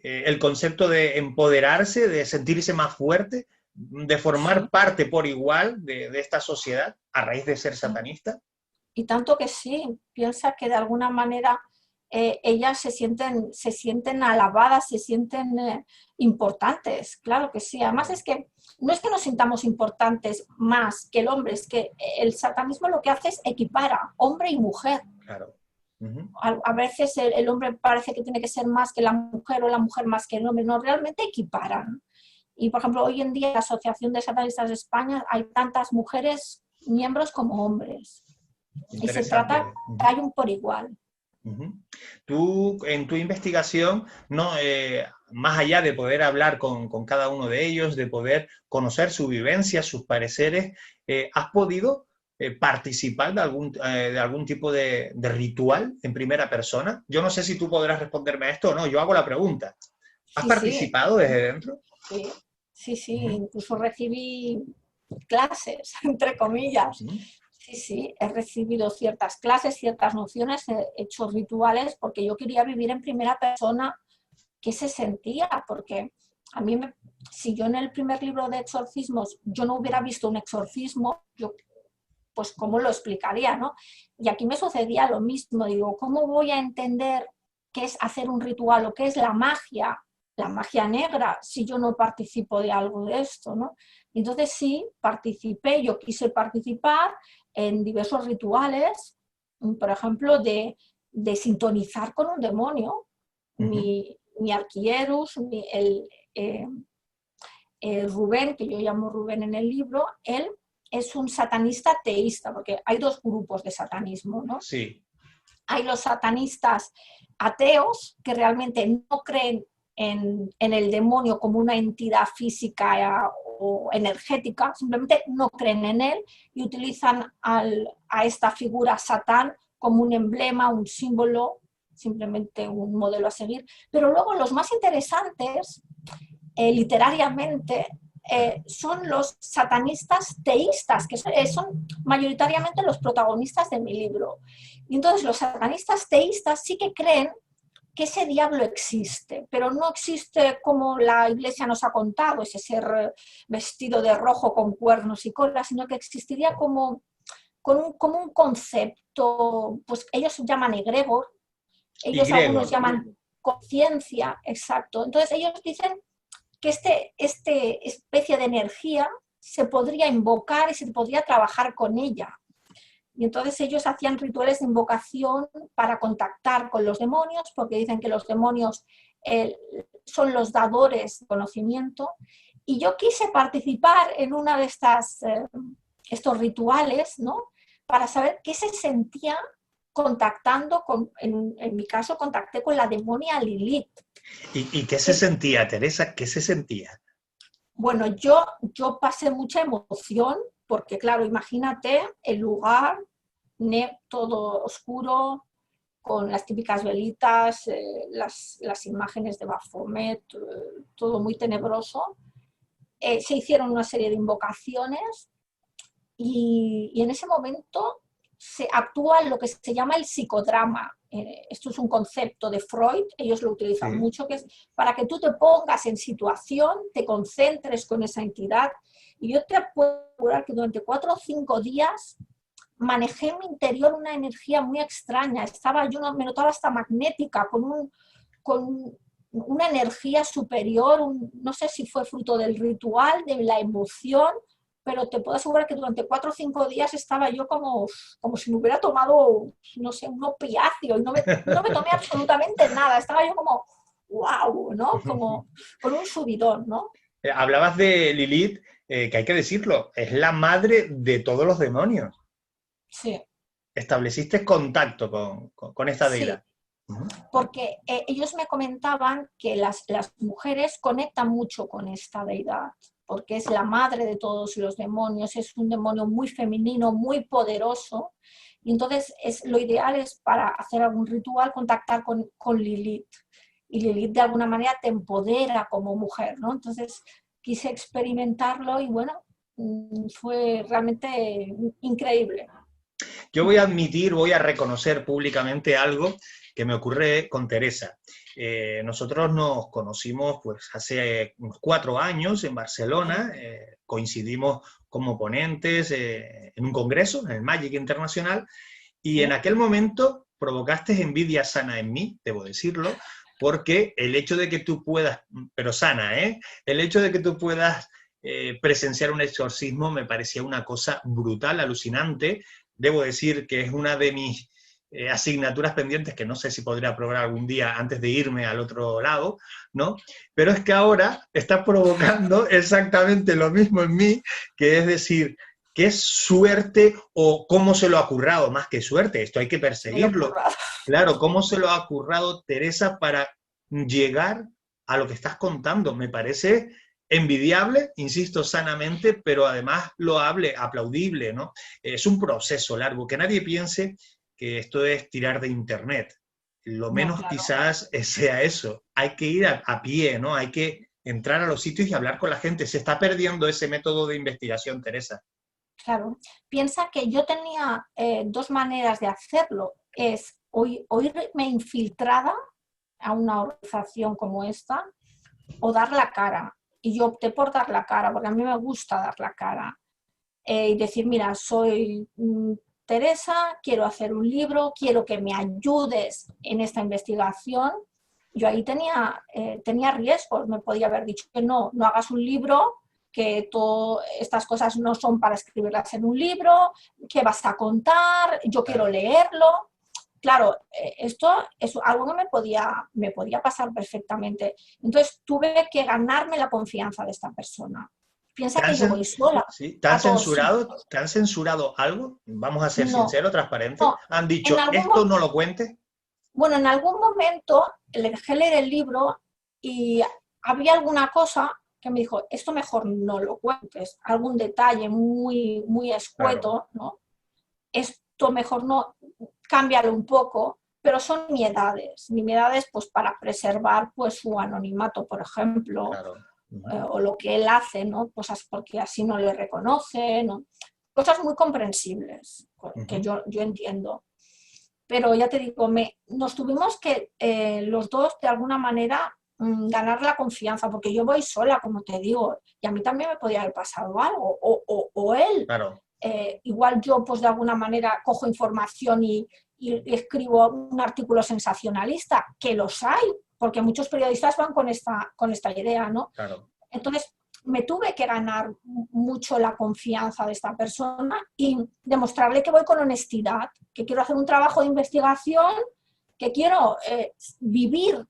el concepto de empoderarse, de sentirse más fuerte, de formar parte por igual de esta sociedad a raíz de ser satanista. Y tanto que sí, piensa que de alguna manera ellas se sienten alabadas, se sienten importantes, claro que sí. Además es que no es que nos sintamos importantes más que el hombre, es que el satanismo lo que hace es equipara hombre y mujer. Claro. A veces el hombre parece que tiene que ser más que la mujer o la mujer más que el hombre, no, realmente equiparan. Y por ejemplo, hoy en día en la Asociación de Satanistas de España hay tantas mujeres miembros como hombres. Y se trata que hay un por igual. Tú, en tu investigación, no, más allá de poder hablar con cada uno de ellos, de poder conocer su vivencia, sus pareceres, ¿has podido participar de algún tipo de ritual en primera persona? Yo no sé si tú podrás responderme a esto o no, yo hago la pregunta. ¿Has participado desde dentro? Sí, incluso recibí clases, entre comillas. Sí, he recibido ciertas clases, ciertas nociones, he hecho rituales, porque yo quería vivir en primera persona qué se sentía, porque a mí, si yo en el primer libro de exorcismos yo no hubiera visto un exorcismo, yo, pues ¿cómo lo explicaría, no? Y aquí me sucedía lo mismo, digo, ¿cómo voy a entender qué es hacer un ritual o qué es la magia negra, si yo no participo de algo de esto, ¿no? Entonces sí, participé, yo quise participar en diversos rituales, por ejemplo, de sintonizar con un demonio. Mi arquierus, el Rubén, que yo llamo Rubén en el libro, él es un satanista teísta, porque hay dos grupos de satanismo, ¿no? Sí. Hay los satanistas ateos, que realmente no creen en el demonio como una entidad física o energética, simplemente no creen en él y utilizan a esta figura Satán como un emblema, un símbolo, simplemente un modelo a seguir. Pero luego los más interesantes, literariamente, son los satanistas teístas, que son mayoritariamente los protagonistas de mi libro. Y entonces los satanistas teístas sí que creen que ese diablo existe, pero no existe como la Iglesia nos ha contado, ese ser vestido de rojo con cuernos y colas, sino que existiría como un concepto, pues ellos llaman egregor, ellos algunos llaman conciencia, exacto. Entonces ellos dicen que este especie de energía se podría invocar y se podría trabajar con ella. Y entonces ellos hacían rituales de invocación para contactar con los demonios, porque dicen que los demonios son los dadores de conocimiento. Y yo quise participar en una de estos rituales, ¿no? Para saber qué se sentía contactando en mi caso, contacté con la demonia Lilith. ¿Y qué se sentía, Teresa? ¿Qué se sentía? Bueno, yo pasé mucha emoción, porque claro, imagínate el lugar todo oscuro, con las típicas velitas, las imágenes de Baphomet, todo muy tenebroso. Se hicieron una serie de invocaciones y en ese momento se actúa lo que se llama el psicodrama. Esto es un concepto de Freud, ellos lo utilizan mucho, que es para que tú te pongas en situación, te concentres con esa entidad. Y yo te puedo asegurar que durante 4 o 5 días manejé en mi interior una energía muy extraña. Yo me notaba hasta magnética, con con una energía superior, no sé si fue fruto del ritual, de la emoción, pero te puedo asegurar que durante 4 o 5 días estaba yo como si me hubiera tomado, no sé, un opiáceo, y no me tomé absolutamente nada, estaba yo como, wow, ¿no? Como con un subidón, ¿no? Hablabas de Lilith, que hay que decirlo, es la madre de todos los demonios. Sí, Estableciste contacto con esta sí, deidad. Ujú. porque ellos me comentaban que las mujeres conectan mucho con esta deidad, porque es la madre de todos los demonios, es un demonio muy femenino, muy poderoso, y entonces lo ideal es para hacer algún ritual contactar con Lilith, y Lilith de alguna manera te empodera como mujer, ¿no? Entonces quise experimentarlo y bueno, fue realmente increíble. Yo voy a admitir, voy a reconocer públicamente algo que me ocurre con Teresa. Nosotros nos conocimos pues hace unos 4 años en Barcelona, coincidimos como ponentes en un congreso, en el Magic Internacional, y en aquel momento provocaste envidia sana en mí, debo decirlo, porque el hecho de que tú puedas, pero sana, el hecho de que tú puedas presenciar un exorcismo me parecía una cosa brutal, alucinante. Debo decir que es una de mis asignaturas pendientes que no sé si podré aprobar algún día antes de irme al otro lado, ¿no? Pero es que ahora está provocando exactamente lo mismo en mí, que es decir, qué suerte o cómo se lo ha currado, más que suerte, esto hay que perseguirlo. Claro, cómo se lo ha currado Teresa para llegar a lo que estás contando. Me parece envidiable, insisto, sanamente, pero además loable, aplaudible, ¿no? Es un proceso largo, que nadie piense que esto es tirar de internet. Lo No, menos claro. quizás sea eso. Hay que ir a pie, ¿no? Hay que entrar a los sitios y hablar con la gente. Se está perdiendo ese método de investigación, Teresa. Claro, piensa que yo tenía 2 maneras de hacerlo. Es oírme infiltrada a una organización como esta o dar la cara. Y yo opté por dar la cara, porque a mí me gusta dar la cara. Y decir, mira, soy Teresa, quiero hacer un libro, quiero que me ayudes en esta investigación. Yo ahí tenía riesgos, me podía haber dicho que no hagas un libro, que estas cosas no son para escribirlas en un libro, que vas a contar, yo quiero leerlo. Claro, esto es algo que me podía pasar perfectamente. Entonces tuve que ganarme la confianza de esta persona. Piensa que yo voy sola sí, a todos sitios. ¿te han censurado algo? Vamos a ser No, sinceros, transparentes. no. ¿Han En dicho, algún, esto no lo cuentes? bueno, en algún momento le dejé leer el libro y había alguna cosa que me dijo, esto mejor no lo cuentes, algún detalle muy, muy Claro. escueto, ¿no? Esto mejor no, cámbialo un poco, pero son nimiedades pues para preservar pues su anonimato, por ejemplo, Claro. o lo que él hace, ¿no? Cosas porque así no le reconoce, ¿no? Cosas muy comprensibles, que yo entiendo. Pero ya te digo, nos tuvimos que los dos de alguna manera ganar la confianza, porque yo voy sola, como te digo, y a mí también me podía haber pasado algo, o él. Claro. Igual yo pues de alguna manera cojo información y escribo un artículo sensacionalista, que los hay, porque muchos periodistas van con esta idea, ¿no? Claro. Entonces me tuve que ganar mucho la confianza de esta persona y demostrarle que voy con honestidad, que quiero hacer un trabajo de investigación, que quiero vivir,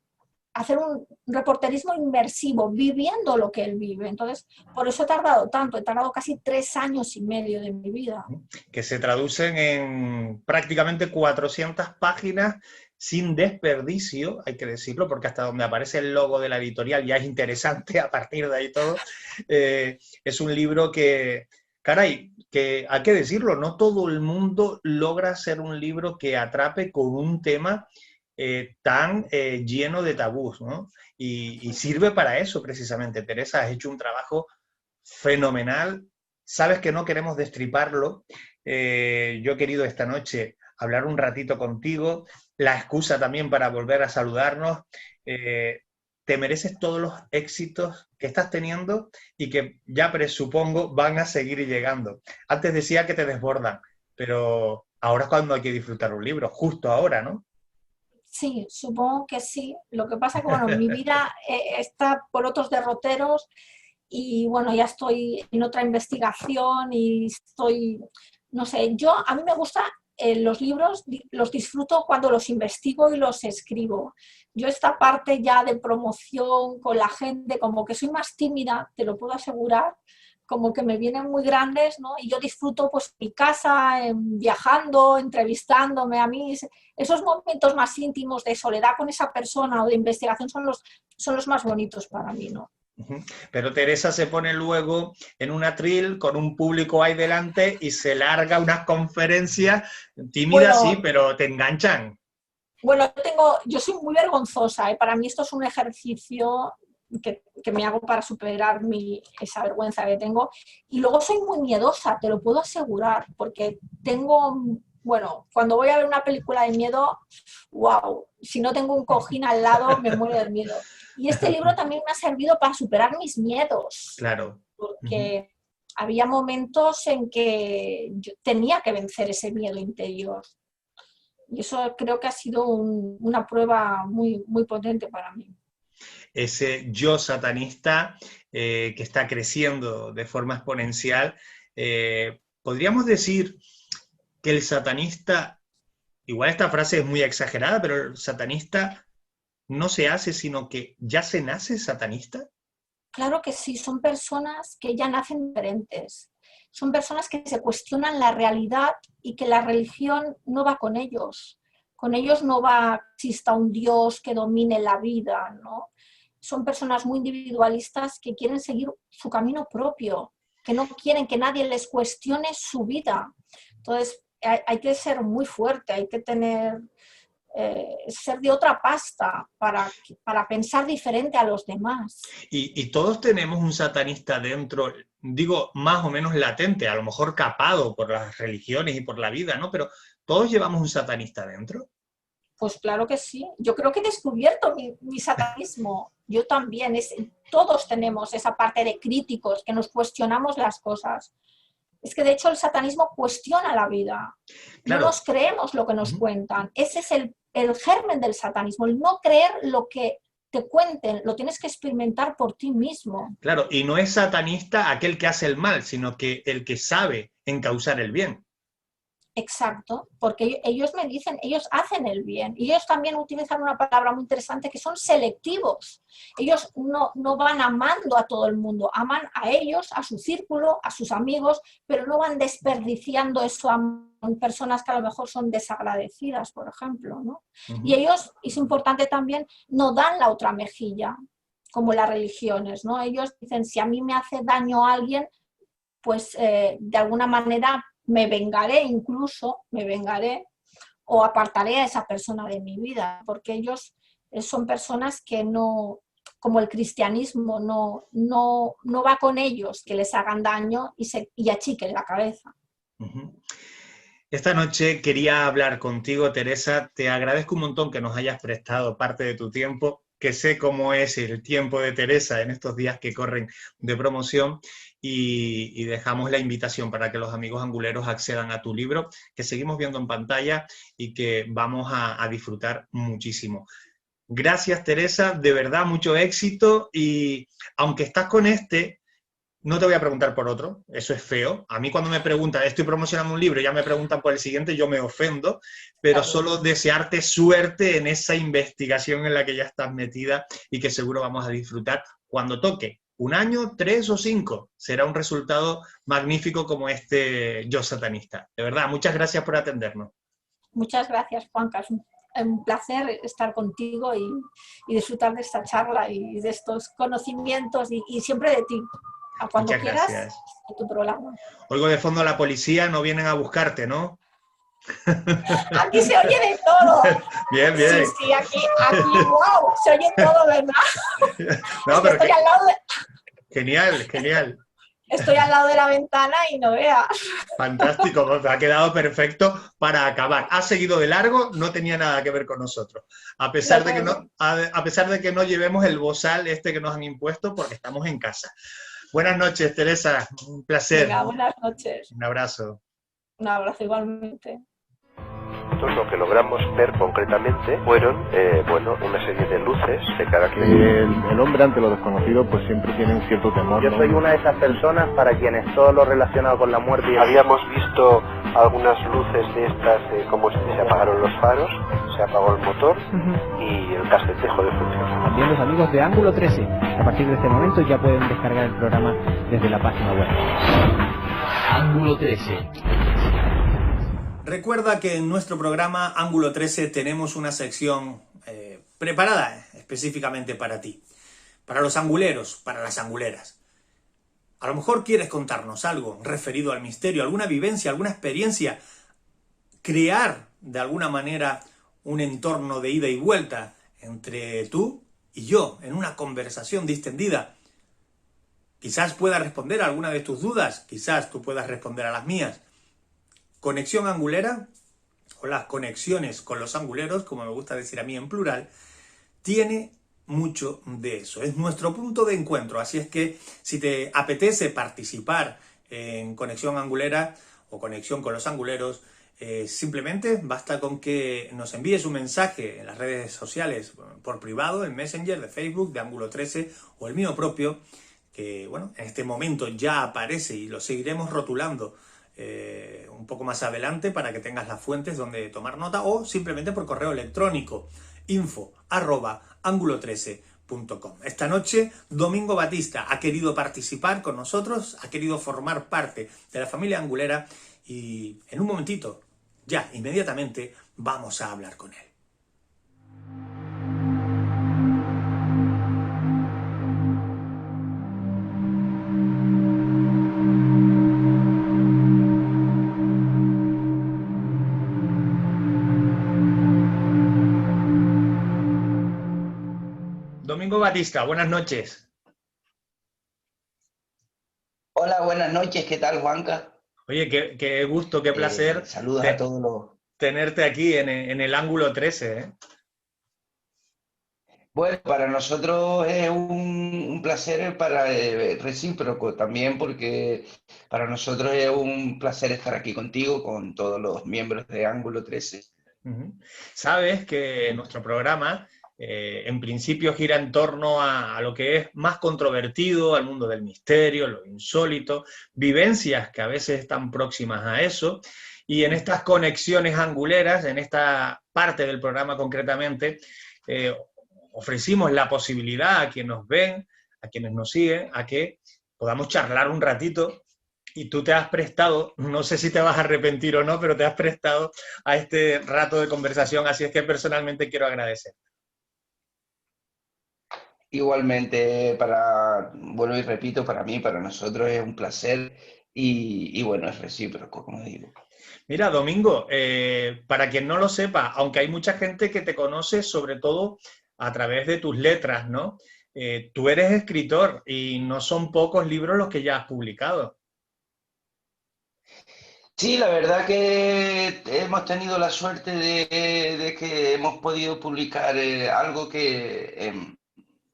hacer un reporterismo inmersivo, viviendo lo que él vive. Entonces, por eso he tardado tanto, he tardado casi 3 años y medio de mi vida. Que se traducen en prácticamente 400 páginas sin desperdicio, hay que decirlo, porque hasta donde aparece el logo de la editorial ya es interesante, a partir de ahí todo. Es un libro que, caray, que hay que decirlo, no todo el mundo logra ser un libro que atrape con un tema tan lleno de tabús, ¿no? Y sirve para eso precisamente. Teresa, has hecho un trabajo fenomenal. Sabes que no queremos destriparlo. Yo he querido esta noche hablar un ratito contigo, la excusa también para volver a saludarnos. Te mereces todos los éxitos que estás teniendo y que ya presupongo van a seguir llegando. Antes decía que te desbordan, pero ahora es cuando hay que disfrutar un libro, justo ahora, ¿no? Sí, supongo que sí. Lo que pasa es que, bueno, mi vida está por otros derroteros y, bueno, ya estoy en otra investigación y estoy, no sé, a mí me gusta los libros, los disfruto cuando los investigo y los escribo. Yo esta parte ya de promoción con la gente, como que soy más tímida, te lo puedo asegurar, como que me vienen muy grandes, ¿no? Y yo disfruto pues mi casa, viajando, entrevistándome. A mí esos momentos más íntimos de soledad con esa persona o de investigación son los más bonitos para mí, ¿no? Pero Teresa se pone luego en un atril con un público ahí delante y se larga unas conferencias tímidas, Bueno, sí, pero te enganchan. Bueno, yo soy muy vergonzosa, ¿eh? Para mí esto es un ejercicio que me hago para superar esa vergüenza que tengo. Y luego soy muy miedosa, te lo puedo asegurar, porque bueno, cuando voy a ver una película de miedo, wow, si no tengo un cojín al lado me muero de miedo. Y este libro también me ha servido para superar mis miedos, Claro. porque había momentos en que yo tenía que vencer ese miedo interior. Y eso creo que ha sido una prueba muy, muy potente para mí. Ese yo satanista que está creciendo de forma exponencial, podríamos decir que el satanista, igual esta frase es muy exagerada, pero el satanista no se hace, sino que ya se nace satanista. Claro que sí, son personas que ya nacen diferentes. Son personas que se cuestionan la realidad y que la religión no va con ellos. Con ellos no va que exista un Dios que domine la vida, ¿no? Son personas muy individualistas que quieren seguir su camino propio, que no quieren que nadie les cuestione su vida. Entonces, hay que ser muy fuerte, hay que ser de otra pasta para pensar diferente a los demás. Y todos tenemos un satanista dentro, digo, más o menos latente, a lo mejor capado por las religiones y por la vida, ¿no? Pero todos llevamos un satanista dentro. Pues claro que sí. Yo creo que he descubierto mi satanismo. Yo también. Todos tenemos esa parte de críticos, que nos cuestionamos las cosas. Es que de hecho el satanismo cuestiona la vida. No Claro. nos creemos lo que nos cuentan. Ese es el germen del satanismo, el no creer lo que te cuenten, lo tienes que experimentar por ti mismo. Claro, y no es satanista aquel que hace el mal, sino que el que sabe encauzar el bien. Exacto, porque ellos me dicen, ellos hacen el bien. Y ellos también utilizan una palabra muy interesante que son selectivos. Ellos no van amando a todo el mundo, aman a ellos, a su círculo, a sus amigos, pero no van desperdiciando eso a personas que a lo mejor son desagradecidas, por ejemplo, ¿no? Y ellos, es importante también, no dan la otra mejilla, como las religiones, ¿no? Ellos dicen, si a mí me hace daño a alguien, pues de alguna manera me vengaré o apartaré a esa persona de mi vida, porque ellos son personas que no, como el cristianismo, no va con ellos que les hagan daño y achiquen la cabeza. Esta noche quería hablar contigo, Teresa. Te agradezco un montón que nos hayas prestado parte de tu tiempo, que sé cómo es el tiempo de Teresa en estos días que corren de promoción, y dejamos la invitación para que los amigos anguleros accedan a tu libro, que seguimos viendo en pantalla y que vamos a disfrutar muchísimo. Gracias, Teresa, de verdad, mucho éxito, y aunque estás con no te voy a preguntar por otro, eso es feo. A mí cuando me preguntan, estoy promocionando un libro y ya me preguntan por el siguiente, yo me ofendo, pero claro, solo desearte suerte en esa investigación en la que ya estás metida y que seguro vamos a disfrutar cuando toque. 1 año, 3 o 5, será un resultado magnífico como este Yo Satanista. De verdad, muchas gracias por atendernos. Muchas gracias, Juanca. Es un placer estar contigo y disfrutar de esta charla y de estos conocimientos y siempre de ti. A cuando muchas quieras, gracias. en tu programa. Oigo de fondo a la policía, no vienen a buscarte, ¿no? Aquí se oye de todo. Bien, bien. Sí, aquí, wow, se oye todo, ¿verdad? No, es que pero estoy al lado de... Genial, genial. Estoy al lado de la ventana y no veas. Fantástico, me ha quedado perfecto para acabar. Ha seguido de largo, no tenía nada que ver con nosotros. A pesar de que no llevemos el bozal este que nos han impuesto porque estamos en casa. Buenas noches, Teresa. Un placer. Venga, buenas noches. Un abrazo. Un abrazo igualmente. nosotros lo que logramos ver concretamente fueron, una serie de luces de carácter. El hombre ante lo desconocido pues siempre tiene un cierto temor. Yo soy una de esas personas para quienes todo lo relacionado con la muerte... Habíamos visto algunas luces de estas, como si se apagaron los faros, se apagó el motor y el casete dejó de funcionar. También los amigos de Ángulo 13, a partir de este momento ya pueden descargar el programa desde la página web. Ángulo 13. Recuerda que en nuestro programa Ángulo 13 tenemos una sección preparada específicamente para ti, para los anguleros, para las anguleras. A lo mejor quieres contarnos algo referido al misterio, alguna vivencia, alguna experiencia, crear de alguna manera un entorno de ida y vuelta entre tú y yo, en una conversación distendida. Quizás pueda responder a alguna de tus dudas, quizás tú puedas responder a las mías. Conexión Angulera, o las conexiones con los anguleros, como me gusta decir a mí en plural, tiene mucho de eso. Es nuestro punto de encuentro, así es que si te apetece participar en Conexión Angulera o Conexión con los Anguleros, simplemente basta con que nos envíes un mensaje en las redes sociales por privado, en Messenger de Facebook, de Ángulo 13 o el mío propio, que bueno, en este momento ya aparece y lo seguiremos rotulando un poco más adelante para que tengas las fuentes donde tomar nota, o simplemente por correo electrónico info@angulo13.com. Esta noche Domingo Batista ha querido participar con nosotros, ha querido formar parte de la familia angulera y en un momentito, ya inmediatamente, vamos a hablar con él. Domingo Batista, buenas noches. Hola, buenas noches, ¿qué tal, Juanca? Oye, qué gusto, qué placer saludos a todos los... tenerte aquí en el Ángulo 13, ¿eh? Bueno, para nosotros es un placer recíproco también, porque para nosotros es un placer estar aquí contigo, con todos los miembros de Ángulo 13. Sabes que nuestro programa en principio gira en torno a lo que es más controvertido, al mundo del misterio, lo insólito, vivencias que a veces están próximas a eso, y en estas conexiones anguleras, en esta parte del programa concretamente, ofrecimos la posibilidad a quienes nos ven, a quienes nos siguen, a que podamos charlar un ratito, y tú te has prestado, no sé si te vas a arrepentir o no, pero te has prestado a este rato de conversación, así es que personalmente quiero agradecer. Igualmente, vuelvo y repito, para mí, para nosotros es un placer y bueno, es recíproco, como digo. Mira, Domingo, para quien no lo sepa, aunque hay mucha gente que te conoce sobre todo a través de tus letras, ¿no? Tú eres escritor y no son pocos libros los que ya has publicado. Sí, la verdad que hemos tenido la suerte de que hemos podido publicar algo que,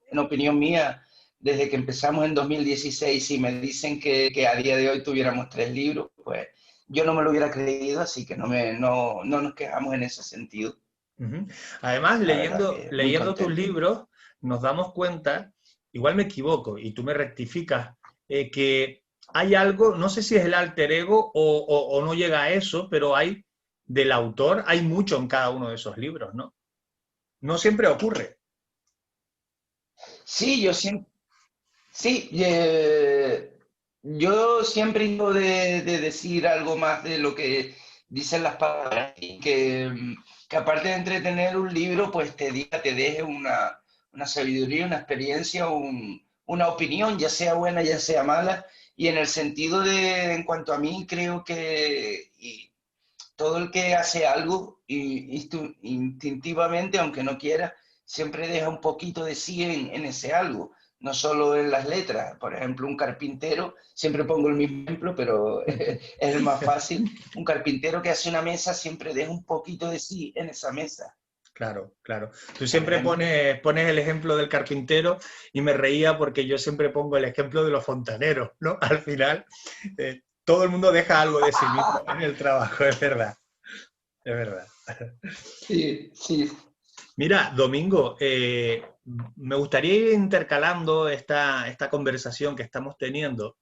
en opinión mía, desde que empezamos en 2016, si me dicen que a día de hoy tuviéramos 3 libros, pues yo no me lo hubiera creído, así que no nos quejamos en ese sentido. Además, leyendo tus libros, nos damos cuenta, igual me equivoco y tú me rectificas, que hay algo, no sé si es el alter ego o no llega a eso, pero hay del autor, hay mucho en cada uno de esos libros, ¿no? No siempre ocurre. Sí, yo siempre digo de decir algo más de lo que dicen las palabras, y que aparte de entretener un libro, pues te deje una sabiduría, una experiencia, una opinión, ya sea buena, ya sea mala, y en el sentido en cuanto a mí, creo que todo el que hace algo instintivamente, aunque no quiera, siempre deja un poquito de sí en ese algo, no solo en las letras. Por ejemplo, un carpintero, siempre pongo el mismo ejemplo, pero es el más fácil. Un carpintero que hace una mesa siempre deja un poquito de sí en esa mesa. Claro, claro. Tú siempre pones el ejemplo del carpintero y me reía porque yo siempre pongo el ejemplo de los fontaneros, ¿no? Al final, todo el mundo deja algo de sí mismo en el trabajo, es verdad. Es verdad. Sí, sí. Mira, Domingo, me gustaría ir intercalando esta conversación que estamos teniendo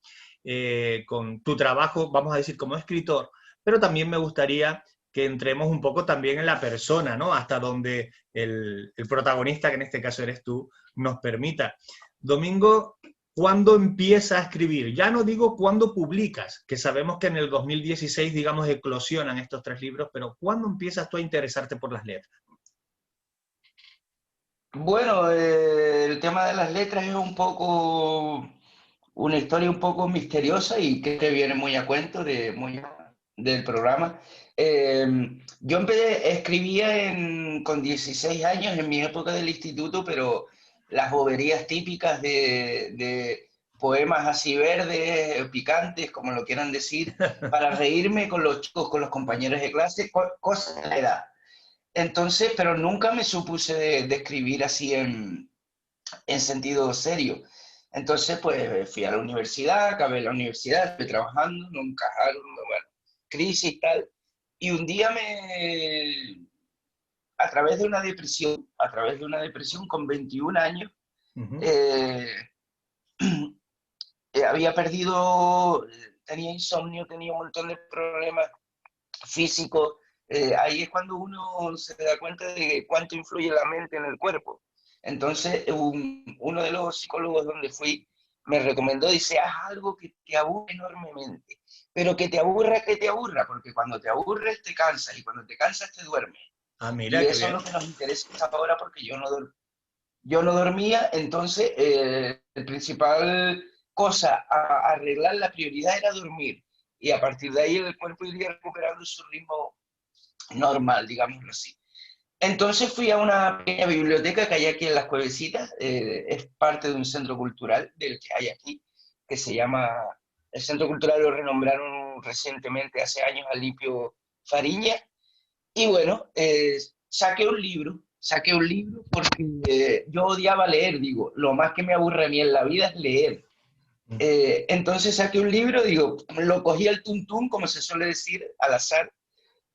con tu trabajo, vamos a decir, como escritor, pero también me gustaría que entremos un poco también en la persona, ¿no? Hasta donde el protagonista, que en este caso eres tú, nos permita. Domingo, ¿cuándo empiezas a escribir? Ya no digo cuándo publicas, que sabemos que en el 2016, digamos, eclosionan estos 3 libros, pero ¿cuándo empiezas tú a interesarte por las letras? Bueno, el tema de las letras es un poco una historia un poco misteriosa y que viene muy a cuento del programa. Eh, yo escribía con 16 años en mi época del instituto, pero las boberías típicas de poemas así verdes, picantes, como lo quieran decir, para reírme con los chicos, con los compañeros de clase, cosas de la edad. Entonces, pero nunca me supuse de escribir así en sentido serio. Entonces, pues fui a la universidad, acabé la universidad, estoy trabajando, no encajaron, bueno, crisis tal. Y un día a través de una depresión con 21 años, eh, había perdido, tenía insomnio, tenía un montón de problemas físicos. Ahí es cuando uno se da cuenta de cuánto influye la mente en el cuerpo. Entonces, uno de los psicólogos donde fui me recomendó, dice, haz algo que te aburra enormemente, pero que te aburra, porque cuando te aburres te cansas y cuando te cansas te duermes. Ah, Y mira, qué eso es bien. lo que nos interesa ahora porque yo no dormía, entonces el principal cosa a arreglar, la prioridad era dormir. Y a partir de ahí el cuerpo iría recuperando su ritmo normal, digámoslo así. Entonces fui a una pequeña biblioteca que hay aquí en Las Cuevecitas, es parte de un centro cultural del que hay aquí, que se llama, el centro cultural lo renombraron recientemente, hace años, a Alipio Fariña, y bueno, saqué un libro porque yo odiaba leer, digo, lo más que me aburre a mí en la vida es leer. Entonces saqué un libro, digo, lo cogí al tuntún, como se suele decir, al azar,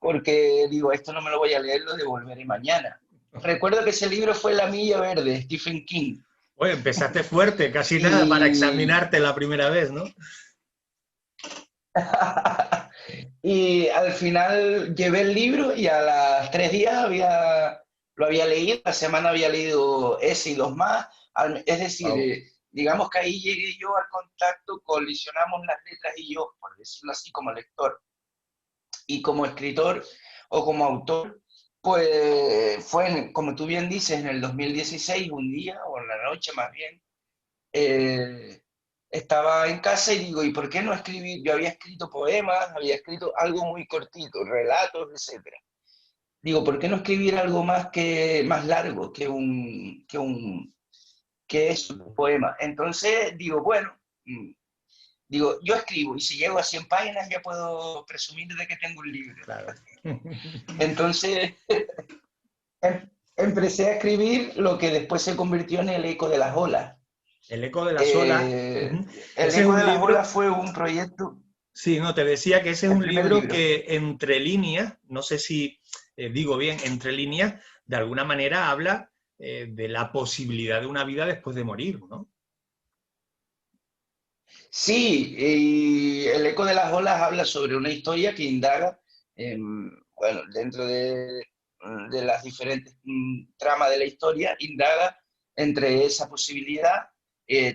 porque digo, esto no me lo voy a leer, lo devolveré mañana. Recuerdo que ese libro fue La Milla Verde, Stephen King. Oye, empezaste fuerte, casi nada para Y, examinarte la primera vez, ¿no? y al final llevé el libro y a las 3 días lo había leído, la semana había leído ese y 2 más. Es decir, Wow. digamos que ahí llegué yo al contacto, colisionamos las letras y yo, por decirlo así, como lector y como escritor o como autor, pues fue, como tú bien dices, en el 2016, un día, o en la noche más bien, estaba en casa y digo, ¿y por qué no escribir? Yo había escrito poemas, había escrito algo muy cortito, relatos, etcétera. Digo, ¿por qué no escribir algo más largo que es un poema? Entonces digo, bueno, digo, yo escribo y si llego a 100 páginas ya puedo presumir de que tengo un libro. Claro. Entonces empecé a escribir lo que después se convirtió en El Eco de las Olas. El eco de las olas. El Ese es Eco un de las libro. Olas fue un proyecto, Sí, no, te decía que ese es el un primer libro libro. que entre líneas, no sé si digo bien, entre líneas, de alguna manera habla de la posibilidad de una vida después de morir, ¿no? Sí, y El Eco de las Olas habla sobre una historia que indaga, bueno, dentro de las diferentes tramas de la historia, indaga entre esa posibilidad.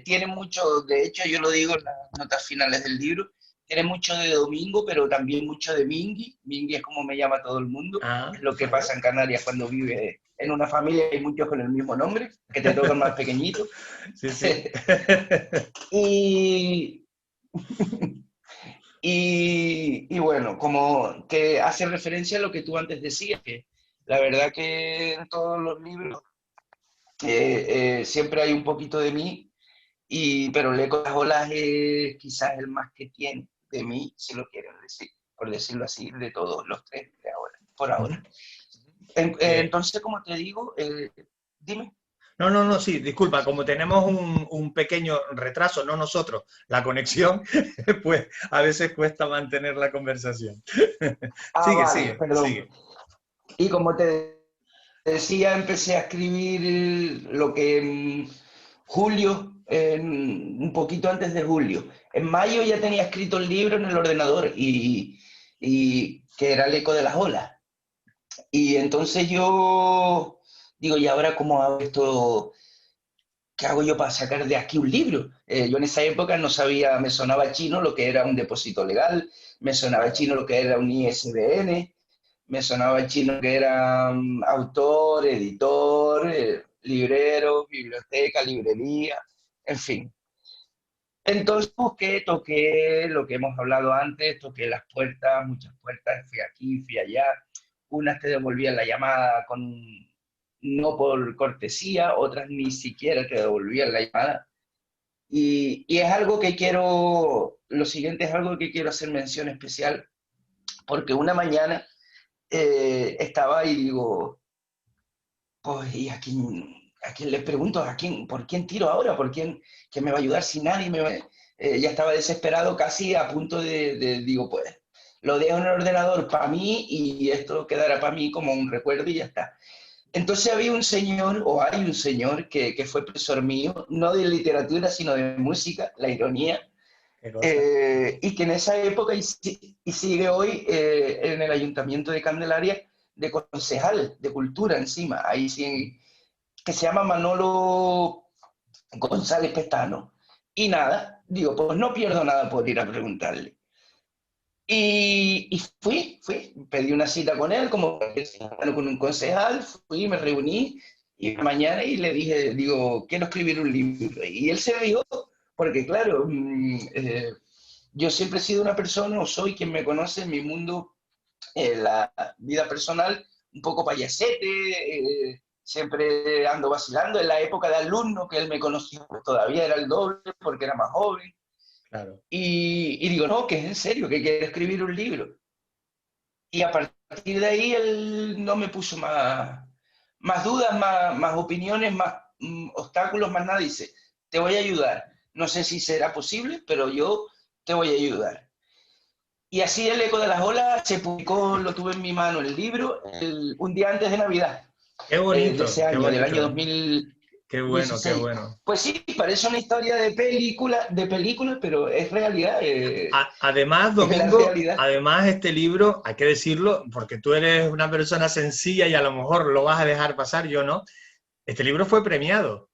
Tiene mucho, de hecho yo lo digo en las notas finales del libro, tiene mucho de Domingo, pero también mucho de Mingui. Mingui es como me llama todo el mundo, Ah, es lo que vale. pasa en Canarias cuando vive en una familia, hay muchos con el mismo nombre, que te tocan más pequeñito. Sí, sí. Y, y bueno, como que hace referencia a lo que tú antes decías, que la verdad que en todos los libros siempre hay un poquito de mí, pero El Eco de las Olas es quizás el más que tiene de mí, si lo quieren decir, por decirlo así, de todos los 3 de ahora, por ahora. Eh, Entonces, como te digo, dime. no, no, no, sí, disculpa, como tenemos un pequeño retraso, no nosotros, la conexión, pues a veces cuesta mantener la conversación. Ah, Sigue, vale, sigue, perdón. sigue. Y como te decía, empecé a escribir lo que en julio, un poquito antes de julio. En mayo ya tenía escrito el libro en el ordenador y que era El eco de las olas. Y entonces yo digo, ¿y ahora cómo hago esto? ¿Qué hago yo para sacar de aquí un libro? Yo en esa época no sabía, me sonaba chino lo que era un depósito legal, me sonaba chino lo que era un ISBN, me sonaba chino que era autor, editor, librero, biblioteca, librería, en fin. Entonces busqué, toqué lo que hemos hablado antes, toqué las puertas, muchas puertas, fui aquí, fui allá, unas te devolvían la llamada no por cortesía, otras ni siquiera te devolvían la llamada. Y es algo que quiero, lo siguiente es algo que quiero hacer mención especial, porque una mañana estaba y digo, pues, ¿y a quién le pregunto? ¿Por quién tiro ahora? ¿Por quién que me va a ayudar si nadie ya estaba desesperado, casi a punto digo, pues, lo dejo en el ordenador para mí y esto quedará para mí como un recuerdo y ya está. Entonces había un señor, o hay un señor, que fue profesor mío, no de literatura, sino de música, la ironía, y que en esa época y sigue hoy en el Ayuntamiento de Candelaria de concejal de cultura encima, ahí sí, que se llama Manolo González Pestano. Y nada, digo, pues no pierdo nada por ir a preguntarle. Y fui, pedí una cita con él, como con un concejal, fui, me reuní, y mañana y le dije, digo, quiero escribir un libro. Y él se rió, porque claro, yo siempre he sido una persona, o soy quien me conoce en mi mundo, la vida personal, un poco payasete, siempre ando vacilando. En la época de alumno que él me conoció, pues todavía era el doble, porque era más joven. Claro. Y digo, no, que es en serio, que quiero escribir un libro. Y a partir de ahí él no me puso más dudas, más opiniones, más obstáculos, más nada. Dice, te voy a ayudar. No sé si será posible, pero yo te voy a ayudar. Y así El eco de las olas se publicó, lo tuve en mi mano el libro, un día antes de Navidad. Qué bonito, de ese año, qué bonito. del año 2000. Qué bueno, qué bueno. Pues sí, parece una historia de película, pero es realidad. Además, Domingo, además este libro, hay que decirlo, porque tú eres una persona sencilla y a lo mejor lo vas a dejar pasar, yo no. Este libro fue premiado.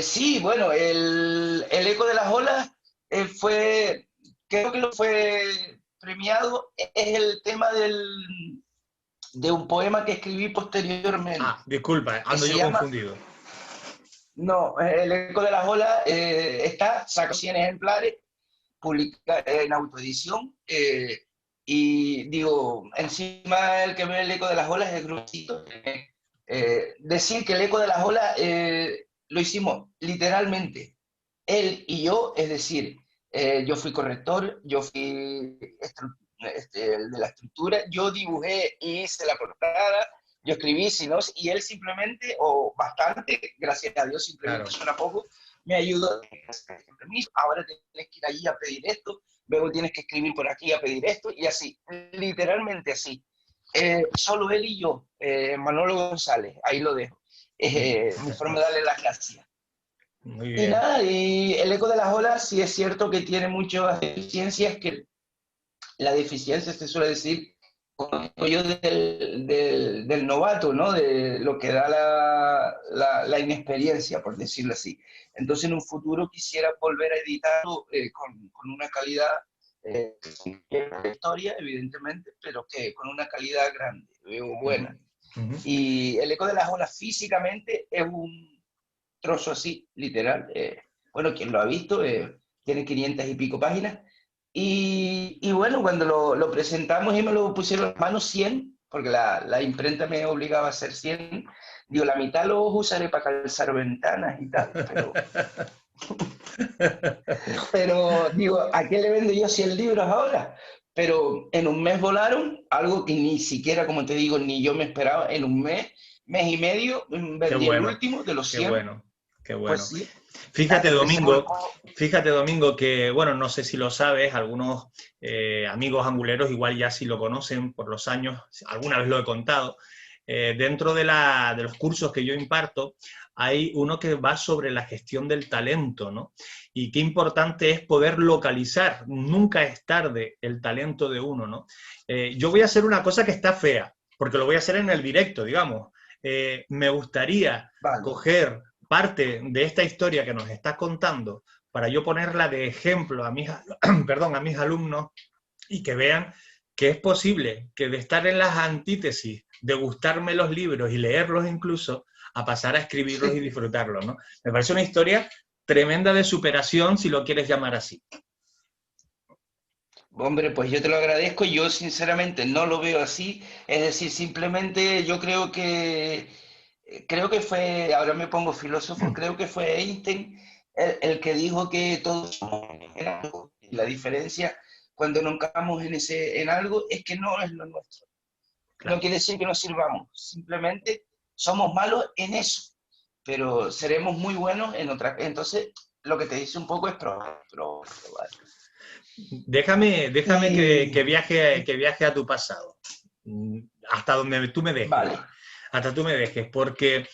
Sí, bueno, el eco de las olas creo que lo fue premiado, es el tema de un poema que escribí posteriormente. Ah, disculpa, ando yo confundido. No, El eco de las olas saco 100 ejemplares, publica en autoedición, y digo, encima el que ve El eco de las olas es gruesito. Decir que El eco de las olas lo hicimos literalmente, él y yo, es decir, yo fui corrector, yo fui el de la estructura, yo dibujé y hice la portada, yo escribí, y él simplemente, o bastante, gracias a Dios, simplemente suena poco, me ayudó. Ahora tienes que ir allí a pedir esto, luego tienes que escribir por aquí a pedir esto, y así, literalmente así. Solo él y yo, Manolo González, ahí lo dejo. Mi forma de darle las gracias. Muy bien. Y nada, y El eco de las olas sí es cierto que tiene muchas deficiencias, que la deficiencia se suele decir yo del novato, ¿no? De lo que da la inexperiencia, por decirlo así. Entonces en un futuro quisiera volver a editarlo con una calidad, historia evidentemente, pero que con una calidad grande, buena. Y El eco de las olas físicamente es un trozo así, literal. Bueno, quien lo ha visto, tiene 500 y pico páginas. Y bueno, cuando lo presentamos y me lo pusieron en las manos 100, porque la imprenta me obligaba a hacer 100, digo, la mitad lo usaré para calzar ventanas y tal, pero digo, ¿a qué le vendo yo 100 libros ahora? Pero en un mes volaron, algo que ni siquiera, como te digo, ni yo me esperaba. En un mes y medio, vendí el último de los 100. Qué bueno. Qué bueno. Pues sí. Fíjate, Domingo, que, bueno, no sé si lo sabes, algunos amigos anguleros igual ya sí lo conocen por los años, alguna vez lo he contado. Dentro de los cursos que yo imparto, hay uno que va sobre la gestión del talento, ¿no? Y qué importante es poder localizar, nunca es tarde, el talento de uno, ¿no? Yo voy a hacer una cosa que está fea, porque lo voy a hacer en el directo, digamos. Me gustaría coger parte de esta historia que nos estás contando para yo ponerla de ejemplo a mis, perdón, a mis alumnos y que vean que es posible que de estar en las antítesis, de gustarme los libros y leerlos incluso, a pasar a escribirlos y disfrutarlos, ¿no? Me parece una historia tremenda de superación, si lo quieres llamar así. Hombre, pues yo te lo agradezco. Yo sinceramente no lo veo así. Es decir, simplemente yo creo que fue, ahora me pongo filósofo, creo que fue Einstein el que dijo que todos somos en algo. Y la diferencia cuando nos encajamos en algo es que no es lo nuestro. Claro. No quiere decir que nos sirvamos, simplemente somos malos en eso, pero seremos muy buenos en otras. Entonces, lo que te dice un poco es probar. Déjame que viaje a tu pasado, hasta donde tú me dejes. Vale. Hasta tú me dejes, porque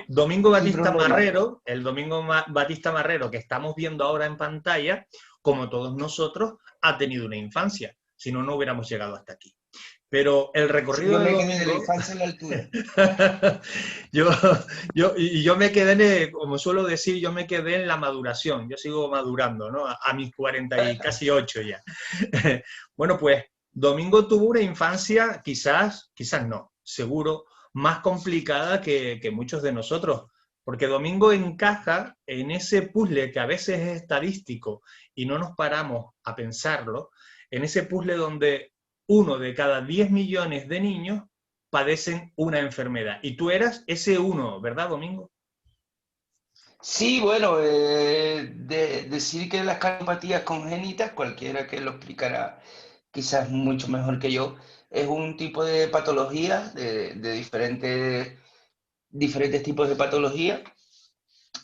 Domingo Batista Marrero, el Domingo Batista Marrero que estamos viendo ahora en pantalla, como todos nosotros, ha tenido una infancia, si no, no hubiéramos llegado hasta aquí. Pero el recorrido de Domingo... Yo me quedé de la infancia en la altura. yo me quedé, como suelo decir, yo me quedé en la maduración. Yo sigo madurando, ¿no? A mis 40 y casi 8 ya. Bueno, pues Domingo tuvo una infancia quizás no, seguro, más complicada que muchos de nosotros. Porque Domingo encaja en ese puzzle que a veces es estadístico y no nos paramos a pensarlo, en ese puzzle donde 1 de cada 10 millones de niños padecen una enfermedad. Y tú eras ese 1, ¿verdad, Domingo? Sí, bueno, decir que las cardiopatías congénitas, cualquiera que lo explicará quizás mucho mejor que yo, es un tipo de patología, de diferentes tipos de patología,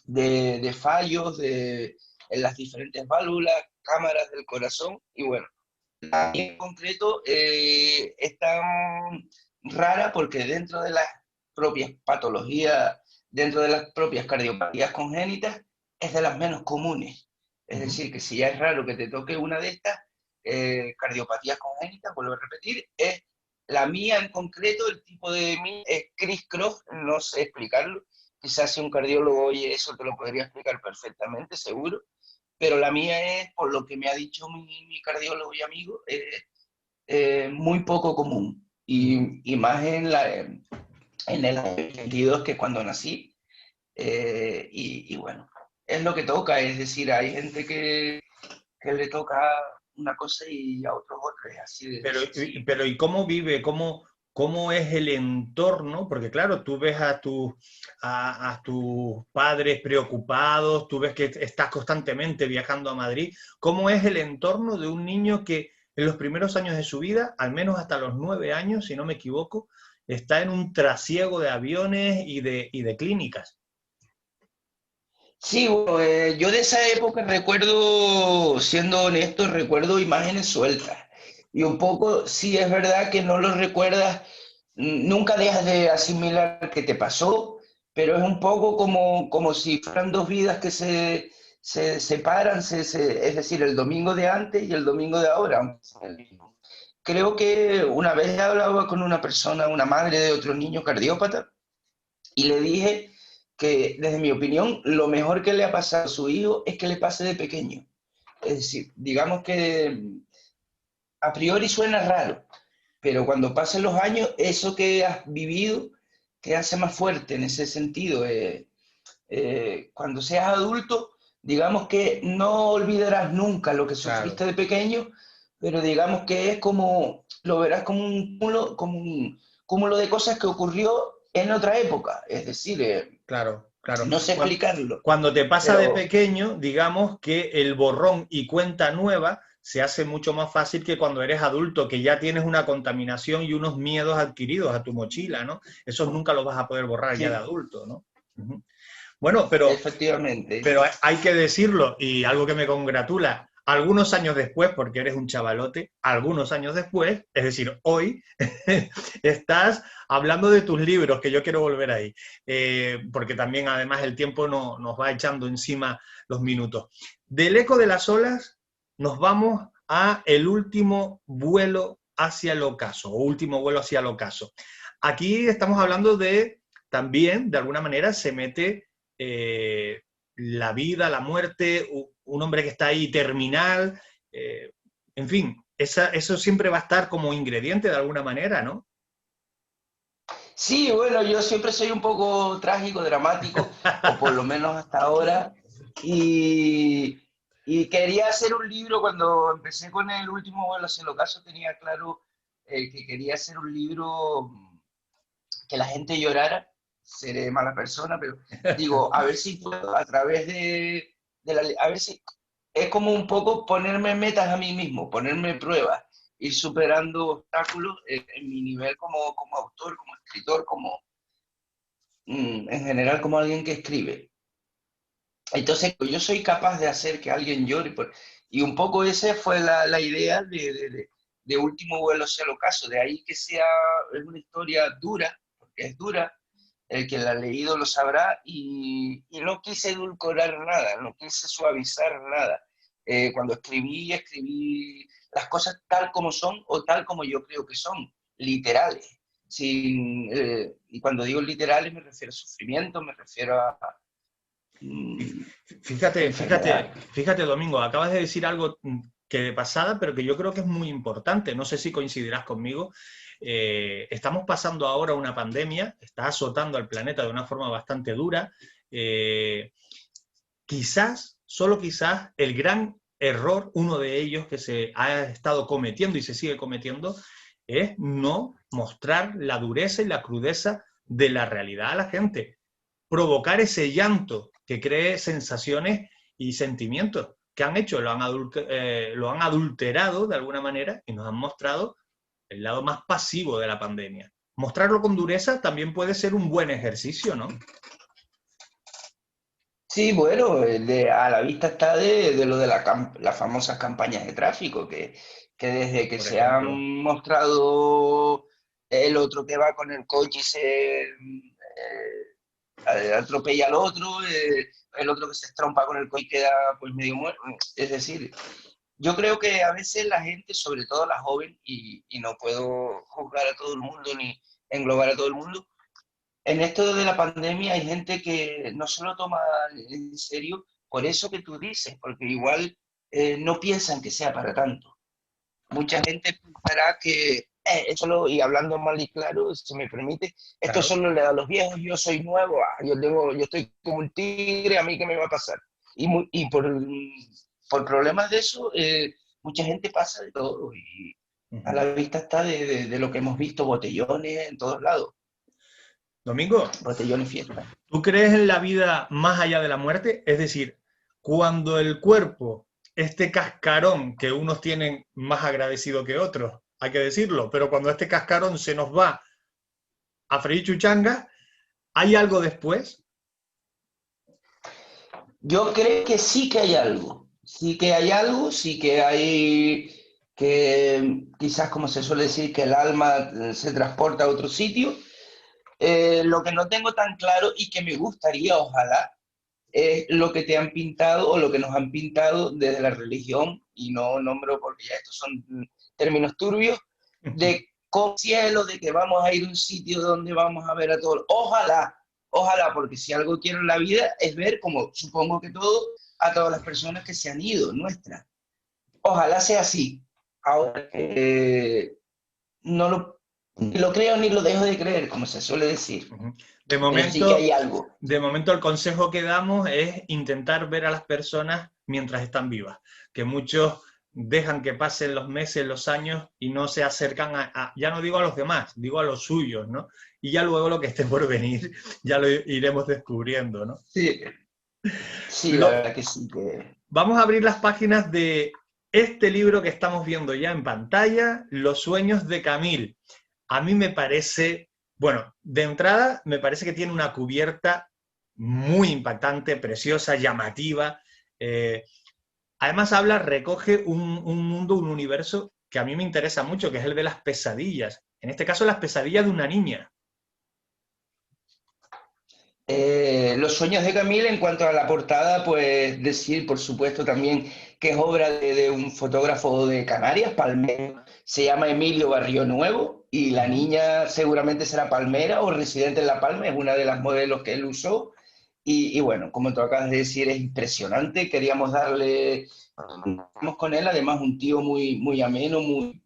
de fallos en las diferentes válvulas, cámaras del corazón, y bueno, en concreto es tan rara porque dentro de las propias patologías, dentro de las propias cardiopatías congénitas, es de las menos comunes. Es decir, que si ya es raro que te toque una de estas cardiopatías congénitas, vuelvo a repetir, es la mía en concreto, el tipo de mí es criss-cross, no sé explicarlo. Quizás si un cardiólogo oye eso te lo podría explicar perfectamente, seguro. Pero la mía es, por lo que me ha dicho mi cardiólogo y amigo, muy poco común. Y más en el año 22, que es cuando nací. Y bueno, es lo que toca. Es decir, hay gente que le toca una cosa y a otros otra. Es así pero ¿y cómo vive? ¿Cómo es el entorno? Porque claro, tú ves a tus padres preocupados, tú ves que estás constantemente viajando a Madrid. ¿Cómo es el entorno de un niño que en los primeros años de su vida, al menos hasta los 9 años, si no me equivoco, está en un trasiego de aviones y de clínicas? Sí, bueno, yo de esa época recuerdo, siendo honesto, recuerdo imágenes sueltas. Y un poco, sí es verdad que no lo recuerdas, nunca dejas de asimilar que te pasó, pero es un poco como si fueran dos vidas que se separan, es decir, el domingo de antes y el domingo de ahora, aunque sea el mismo. Creo que una vez hablaba con una persona, una madre de otro niño cardiópata, y le dije que, desde mi opinión, lo mejor que le ha pasado a su hijo es que le pase de pequeño. Es decir, digamos que a priori suena raro, pero cuando pasen los años, eso que has vivido te hace más fuerte en ese sentido. Cuando seas adulto, digamos que no olvidarás nunca lo que sufriste de pequeño, pero digamos que es como, lo verás como un cúmulo de cosas que ocurrió en otra época. Es decir, Claro. no sé explicarlo. Cuando te pasa de pequeño, digamos que el borrón y cuenta nueva se hace mucho más fácil que cuando eres adulto, que ya tienes una contaminación y unos miedos adquiridos a tu mochila, ¿no? Esos nunca los vas a poder borrar ya de adulto, ¿no? Bueno, efectivamente. pero hay que decirlo, y algo que me congratula, algunos años después, porque eres un chavalote, algunos años después, es decir, hoy, estás hablando de tus libros, que yo quiero volver ahí, porque también además el tiempo nos va echando encima los minutos. Del eco de las olas nos vamos a el último vuelo hacia el ocaso, o último vuelo hacia el ocaso. Aquí estamos hablando de, también, de alguna manera, se mete la vida, la muerte, un hombre que está ahí terminal, en fin, eso siempre va a estar como ingrediente de alguna manera, ¿no? Sí, bueno, yo siempre soy un poco trágico, dramático, o por lo menos hasta ahora, y, y quería hacer un libro. Cuando empecé con el último vuelo hacia el ocaso tenía claro que quería hacer un libro que la gente llorara. Seré mala persona, pero digo, a ver si puedo, a través a ver si, es como un poco ponerme metas a mí mismo, ponerme pruebas, ir superando obstáculos en mi nivel como autor, como escritor, en general como alguien que escribe. Entonces, yo soy capaz de hacer que alguien llore, y un poco esa fue la idea de Último vuelo hacia el ocaso, de ahí que sea, es una historia dura, porque es dura, el que la ha leído lo sabrá, y no quise edulcorar nada, no quise suavizar nada. Cuando escribí las cosas tal como son o tal como yo creo que son, literales. Y cuando digo literales me refiero a sufrimiento, me refiero a... Fíjate, Domingo, acabas de decir algo que de pasada, pero que yo creo que es muy importante, no sé si coincidirás conmigo. Estamos pasando ahora una pandemia, está azotando al planeta de una forma bastante dura. Quizás, solo quizás, el gran error, uno de ellos que se ha estado cometiendo y se sigue cometiendo, es no mostrar la dureza y la crudeza de la realidad a la gente. Provocar ese llanto que cree sensaciones y sentimientos que han hecho, lo han adulterado de alguna manera y nos han mostrado el lado más pasivo de la pandemia. Mostrarlo con dureza también puede ser un buen ejercicio, ¿no? Sí, bueno, a la vista está de lo de las famosas campañas de tráfico, que desde que se han mostrado el otro que va con el coche y se atropella al otro, el otro que se estrompa con el coche y queda pues medio muerto. Es decir, yo creo que a veces la gente, sobre todo la joven, y no puedo juzgar a todo el mundo ni englobar a todo el mundo, en esto de la pandemia hay gente que no se lo toma en serio por eso que tú dices, porque igual no piensan que sea para tanto. Mucha gente pensará que y hablando mal y claro, si me permite, esto solo le da a los viejos, yo soy nuevo, yo estoy como un tigre, ¿a mí qué me va a pasar? Y por problemas de eso, mucha gente pasa de todo, y a la vista está de lo que hemos visto, botellones en todos lados. Domingo, botellones fiesta. ¿Tú crees en la vida más allá de la muerte? Es decir, cuando el cuerpo, este cascarón que unos tienen más agradecido que otros, hay que decirlo, pero cuando este cascarón se nos va a freír chuchanga, ¿hay algo después? Yo creo que sí que hay algo. Sí que hay algo, sí que hay que quizás, como se suele decir, que el alma se transporta a otro sitio. Lo que no tengo tan claro y que me gustaría, ojalá, es lo que te han pintado o lo que nos han pintado desde la religión, y no nombro porque ya estos son términos turbios, de con cielo, de que vamos a ir a un sitio donde vamos a ver a todos. Ojalá, porque si algo quiero en la vida es ver, como supongo que todo, a todas las personas que se han ido, nuestras. Ojalá sea así. Ahora, no lo creo ni lo dejo de creer, como se suele decir. De momento, sí que hay algo. De momento el consejo que damos es intentar ver a las personas mientras están vivas, que muchos dejan que pasen los meses, los años y no se acercan ya no digo a los demás, digo a los suyos, ¿no? Y ya luego lo que esté por venir ya lo iremos descubriendo, ¿no? Sí, la verdad que sí. Vamos a abrir las páginas de este libro que estamos viendo ya en pantalla, Los sueños de Camille. A mí me parece, bueno, de entrada me parece que tiene una cubierta muy impactante, preciosa, llamativa. Además recoge un mundo, un universo que a mí me interesa mucho, que es el de las pesadillas. En este caso, las pesadillas de una niña. Los sueños de Camille, en cuanto a la portada, pues decir, por supuesto, también que es obra de un fotógrafo de Canarias, palmero, se llama Emilio Barrio Nuevo, y la niña seguramente será palmera o residente en La Palma, es una de las modelos que él usó. Y bueno, como tú acabas de decir, es impresionante. Queríamos darle, estamos con él, además un tío muy, muy ameno, muy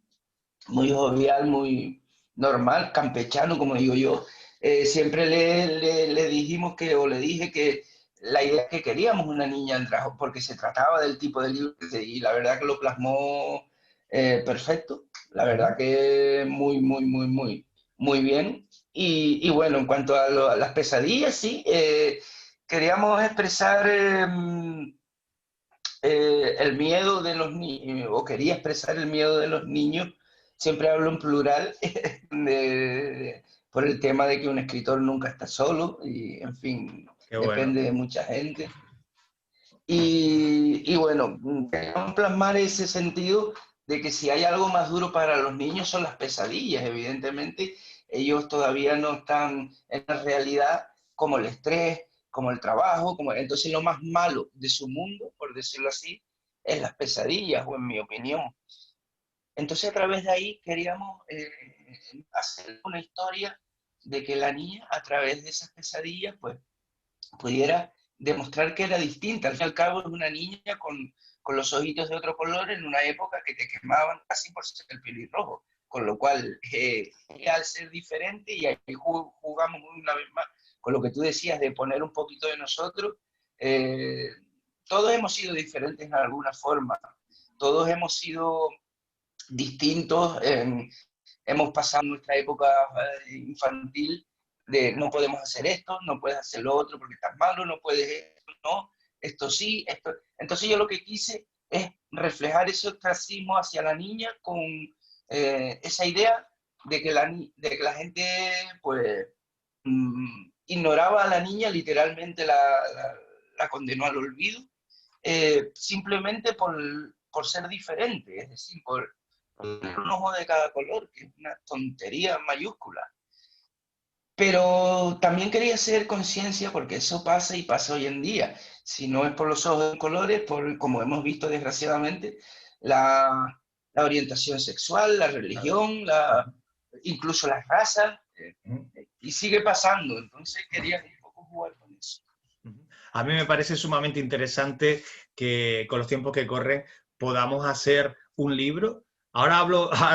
jovial, muy normal, campechano, como digo yo. Siempre le dijimos que, o le dije que la idea que queríamos una niña en trabajo, porque se trataba del tipo de libro, y la verdad que lo plasmó perfecto. La verdad que muy bien. Y bueno, en cuanto a las pesadillas, sí, queríamos expresar el miedo de los niños, o quería expresar el miedo de los niños. Siempre hablo en plural por el tema de que un escritor nunca está solo y, en fin, Qué bueno. depende de mucha gente. Y bueno, queremos plasmar ese sentido de que si hay algo más duro para los niños son las pesadillas. Evidentemente, ellos todavía no están en la realidad, como el estrés, como el trabajo, entonces lo más malo de su mundo, por decirlo así, es las pesadillas, o en mi opinión. Entonces, a través de ahí queríamos hacer una historia de que la niña, a través de esas pesadillas, pues pudiera demostrar que era distinta. Al fin y al cabo, es una niña con los ojitos de otro color en una época que te quemaban casi por ser el pelirrojo. Con lo cual, al ser diferente, y ahí jugamos una vez más con lo que tú decías de poner un poquito de nosotros, todos hemos sido diferentes en alguna forma, todos hemos sido distintos, hemos pasado nuestra época infantil de no podemos hacer esto, no puedes hacer lo otro porque estás malo, no puedes esto, no, esto sí, esto. Entonces yo lo que quise es reflejar ese ostracismo hacia la niña con esa idea de que la gente pues ignoraba a la niña, literalmente la condenó al olvido, simplemente por ser diferente, es decir, por un ojo de cada color, que es una tontería mayúscula. Pero también quería hacer conciencia, porque eso pasa y pasa hoy en día. Si no es por los ojos de colores, como hemos visto desgraciadamente, la orientación sexual, la religión, incluso las razas, y sigue pasando. Entonces quería un poco jugar con eso. A mí me parece sumamente interesante que con los tiempos que corren podamos hacer un libro. Ahora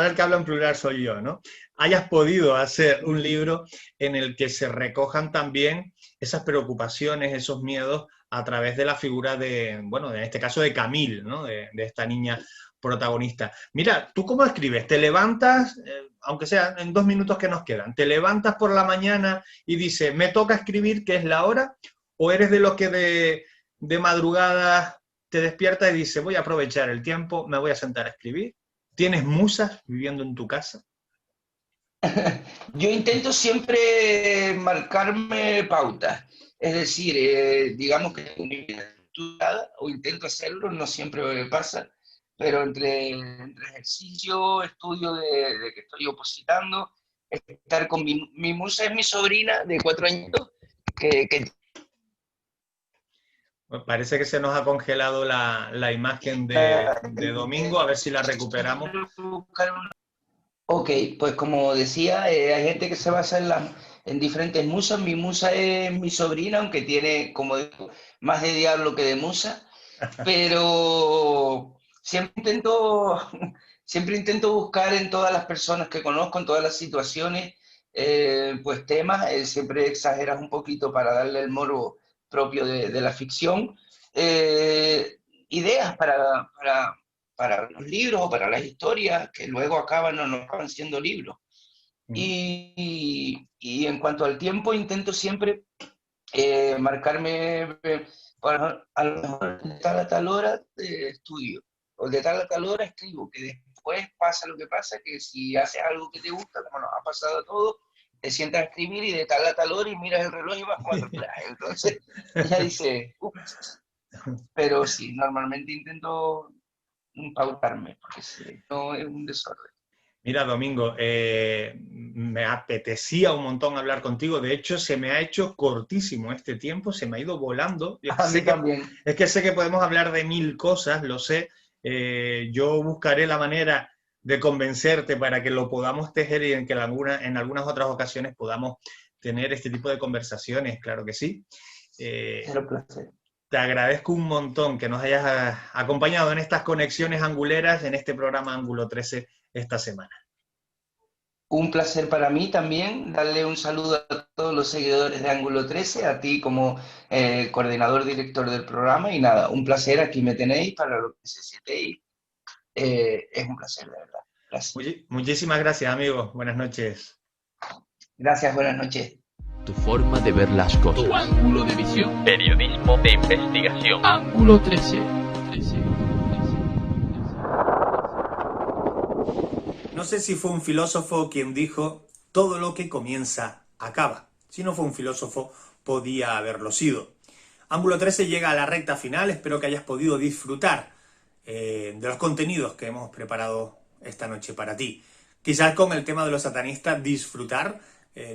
el que habla en plural soy yo, ¿no? Hayas podido hacer un libro en el que se recojan también esas preocupaciones, esos miedos a través de la figura de, bueno, en este caso de Camille, ¿no? De esta niña protagonista. Mira, ¿tú cómo escribes? ¿Te levantas, aunque sea en 2 minutos que nos quedan, te levantas por la mañana y dices, me toca escribir, ¿qué es la hora? ¿O eres de los que de madrugada te despiertas y dices, voy a aprovechar el tiempo, me voy a sentar a escribir? ¿Tienes musas viviendo en tu casa? Yo intento siempre marcarme pautas, es decir, digamos que tengo mi vida estudiada, o intento hacerlo, no siempre me pasa, pero entre ejercicio, estudio de que estoy opositando, estar con mi musa es mi sobrina de 4 años, que Parece que se nos ha congelado la imagen de Domingo, a ver si la recuperamos. Ok, pues como decía, hay gente que se basa en diferentes musas. Mi musa es mi sobrina, aunque tiene, como digo, más de diablo que de musa, pero siempre intento buscar en todas las personas que conozco, en todas las situaciones, pues temas, siempre exageras un poquito para darle el morbo propio de la ficción, ideas para los libros o para las historias que luego acaban o no acaban siendo libros. Y en cuanto al tiempo, intento siempre marcarme, a lo mejor de tal a tal hora estudio, o de tal a tal hora escribo, que después pasa lo que pasa, que si haces algo que te gusta, como nos ha pasado a todos, te sientas a escribir y de tal a tal hora y miras el reloj y vas 4 clases. Entonces ella dice, ups. Pero sí, normalmente intento pautarme, porque si no es un desorden. Mira, Domingo, me apetecía un montón hablar contigo. De hecho, se me ha hecho cortísimo este tiempo, se me ha ido volando. A mí también. Es que sé que podemos hablar de 1000 cosas, lo sé. Yo buscaré la manera de convencerte para que lo podamos tejer y en que en algunas otras ocasiones podamos tener este tipo de conversaciones, claro que sí. Será un placer. Te agradezco un montón que nos hayas acompañado en estas conexiones anguleras en este programa Ángulo 13 esta semana. Un placer para mí también darle un saludo a todos los seguidores de Ángulo 13, a ti como coordinador director del programa y nada, un placer, aquí me tenéis para lo que necesitéis. Es un placer, de verdad. Gracias. Muchísimas gracias, amigo. Buenas noches. Gracias, buenas noches. Tu forma de ver las cosas. Tu ángulo de visión. Periodismo de investigación. Ángulo 13. No sé si fue un filósofo quien dijo, todo lo que comienza, acaba. Si no fue un filósofo, podía haberlo sido. Ángulo 13 llega a la recta final, espero que hayas podido disfrutar de los contenidos que hemos preparado esta noche para ti. Quizás con el tema de los satanistas, disfrutar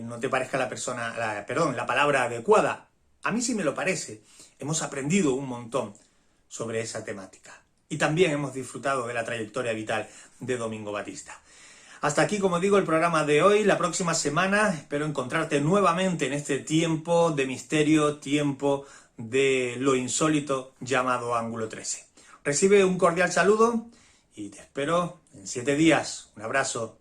no te parezca la palabra adecuada. A mí sí me lo parece. Hemos aprendido un montón sobre esa temática. Y también hemos disfrutado de la trayectoria vital de Domingo Batista. Hasta aquí, como digo, el programa de hoy. La próxima semana espero encontrarte nuevamente en este tiempo de misterio, tiempo de lo insólito llamado Ángulo 13. Recibe un cordial saludo y te espero en 7 días. Un abrazo.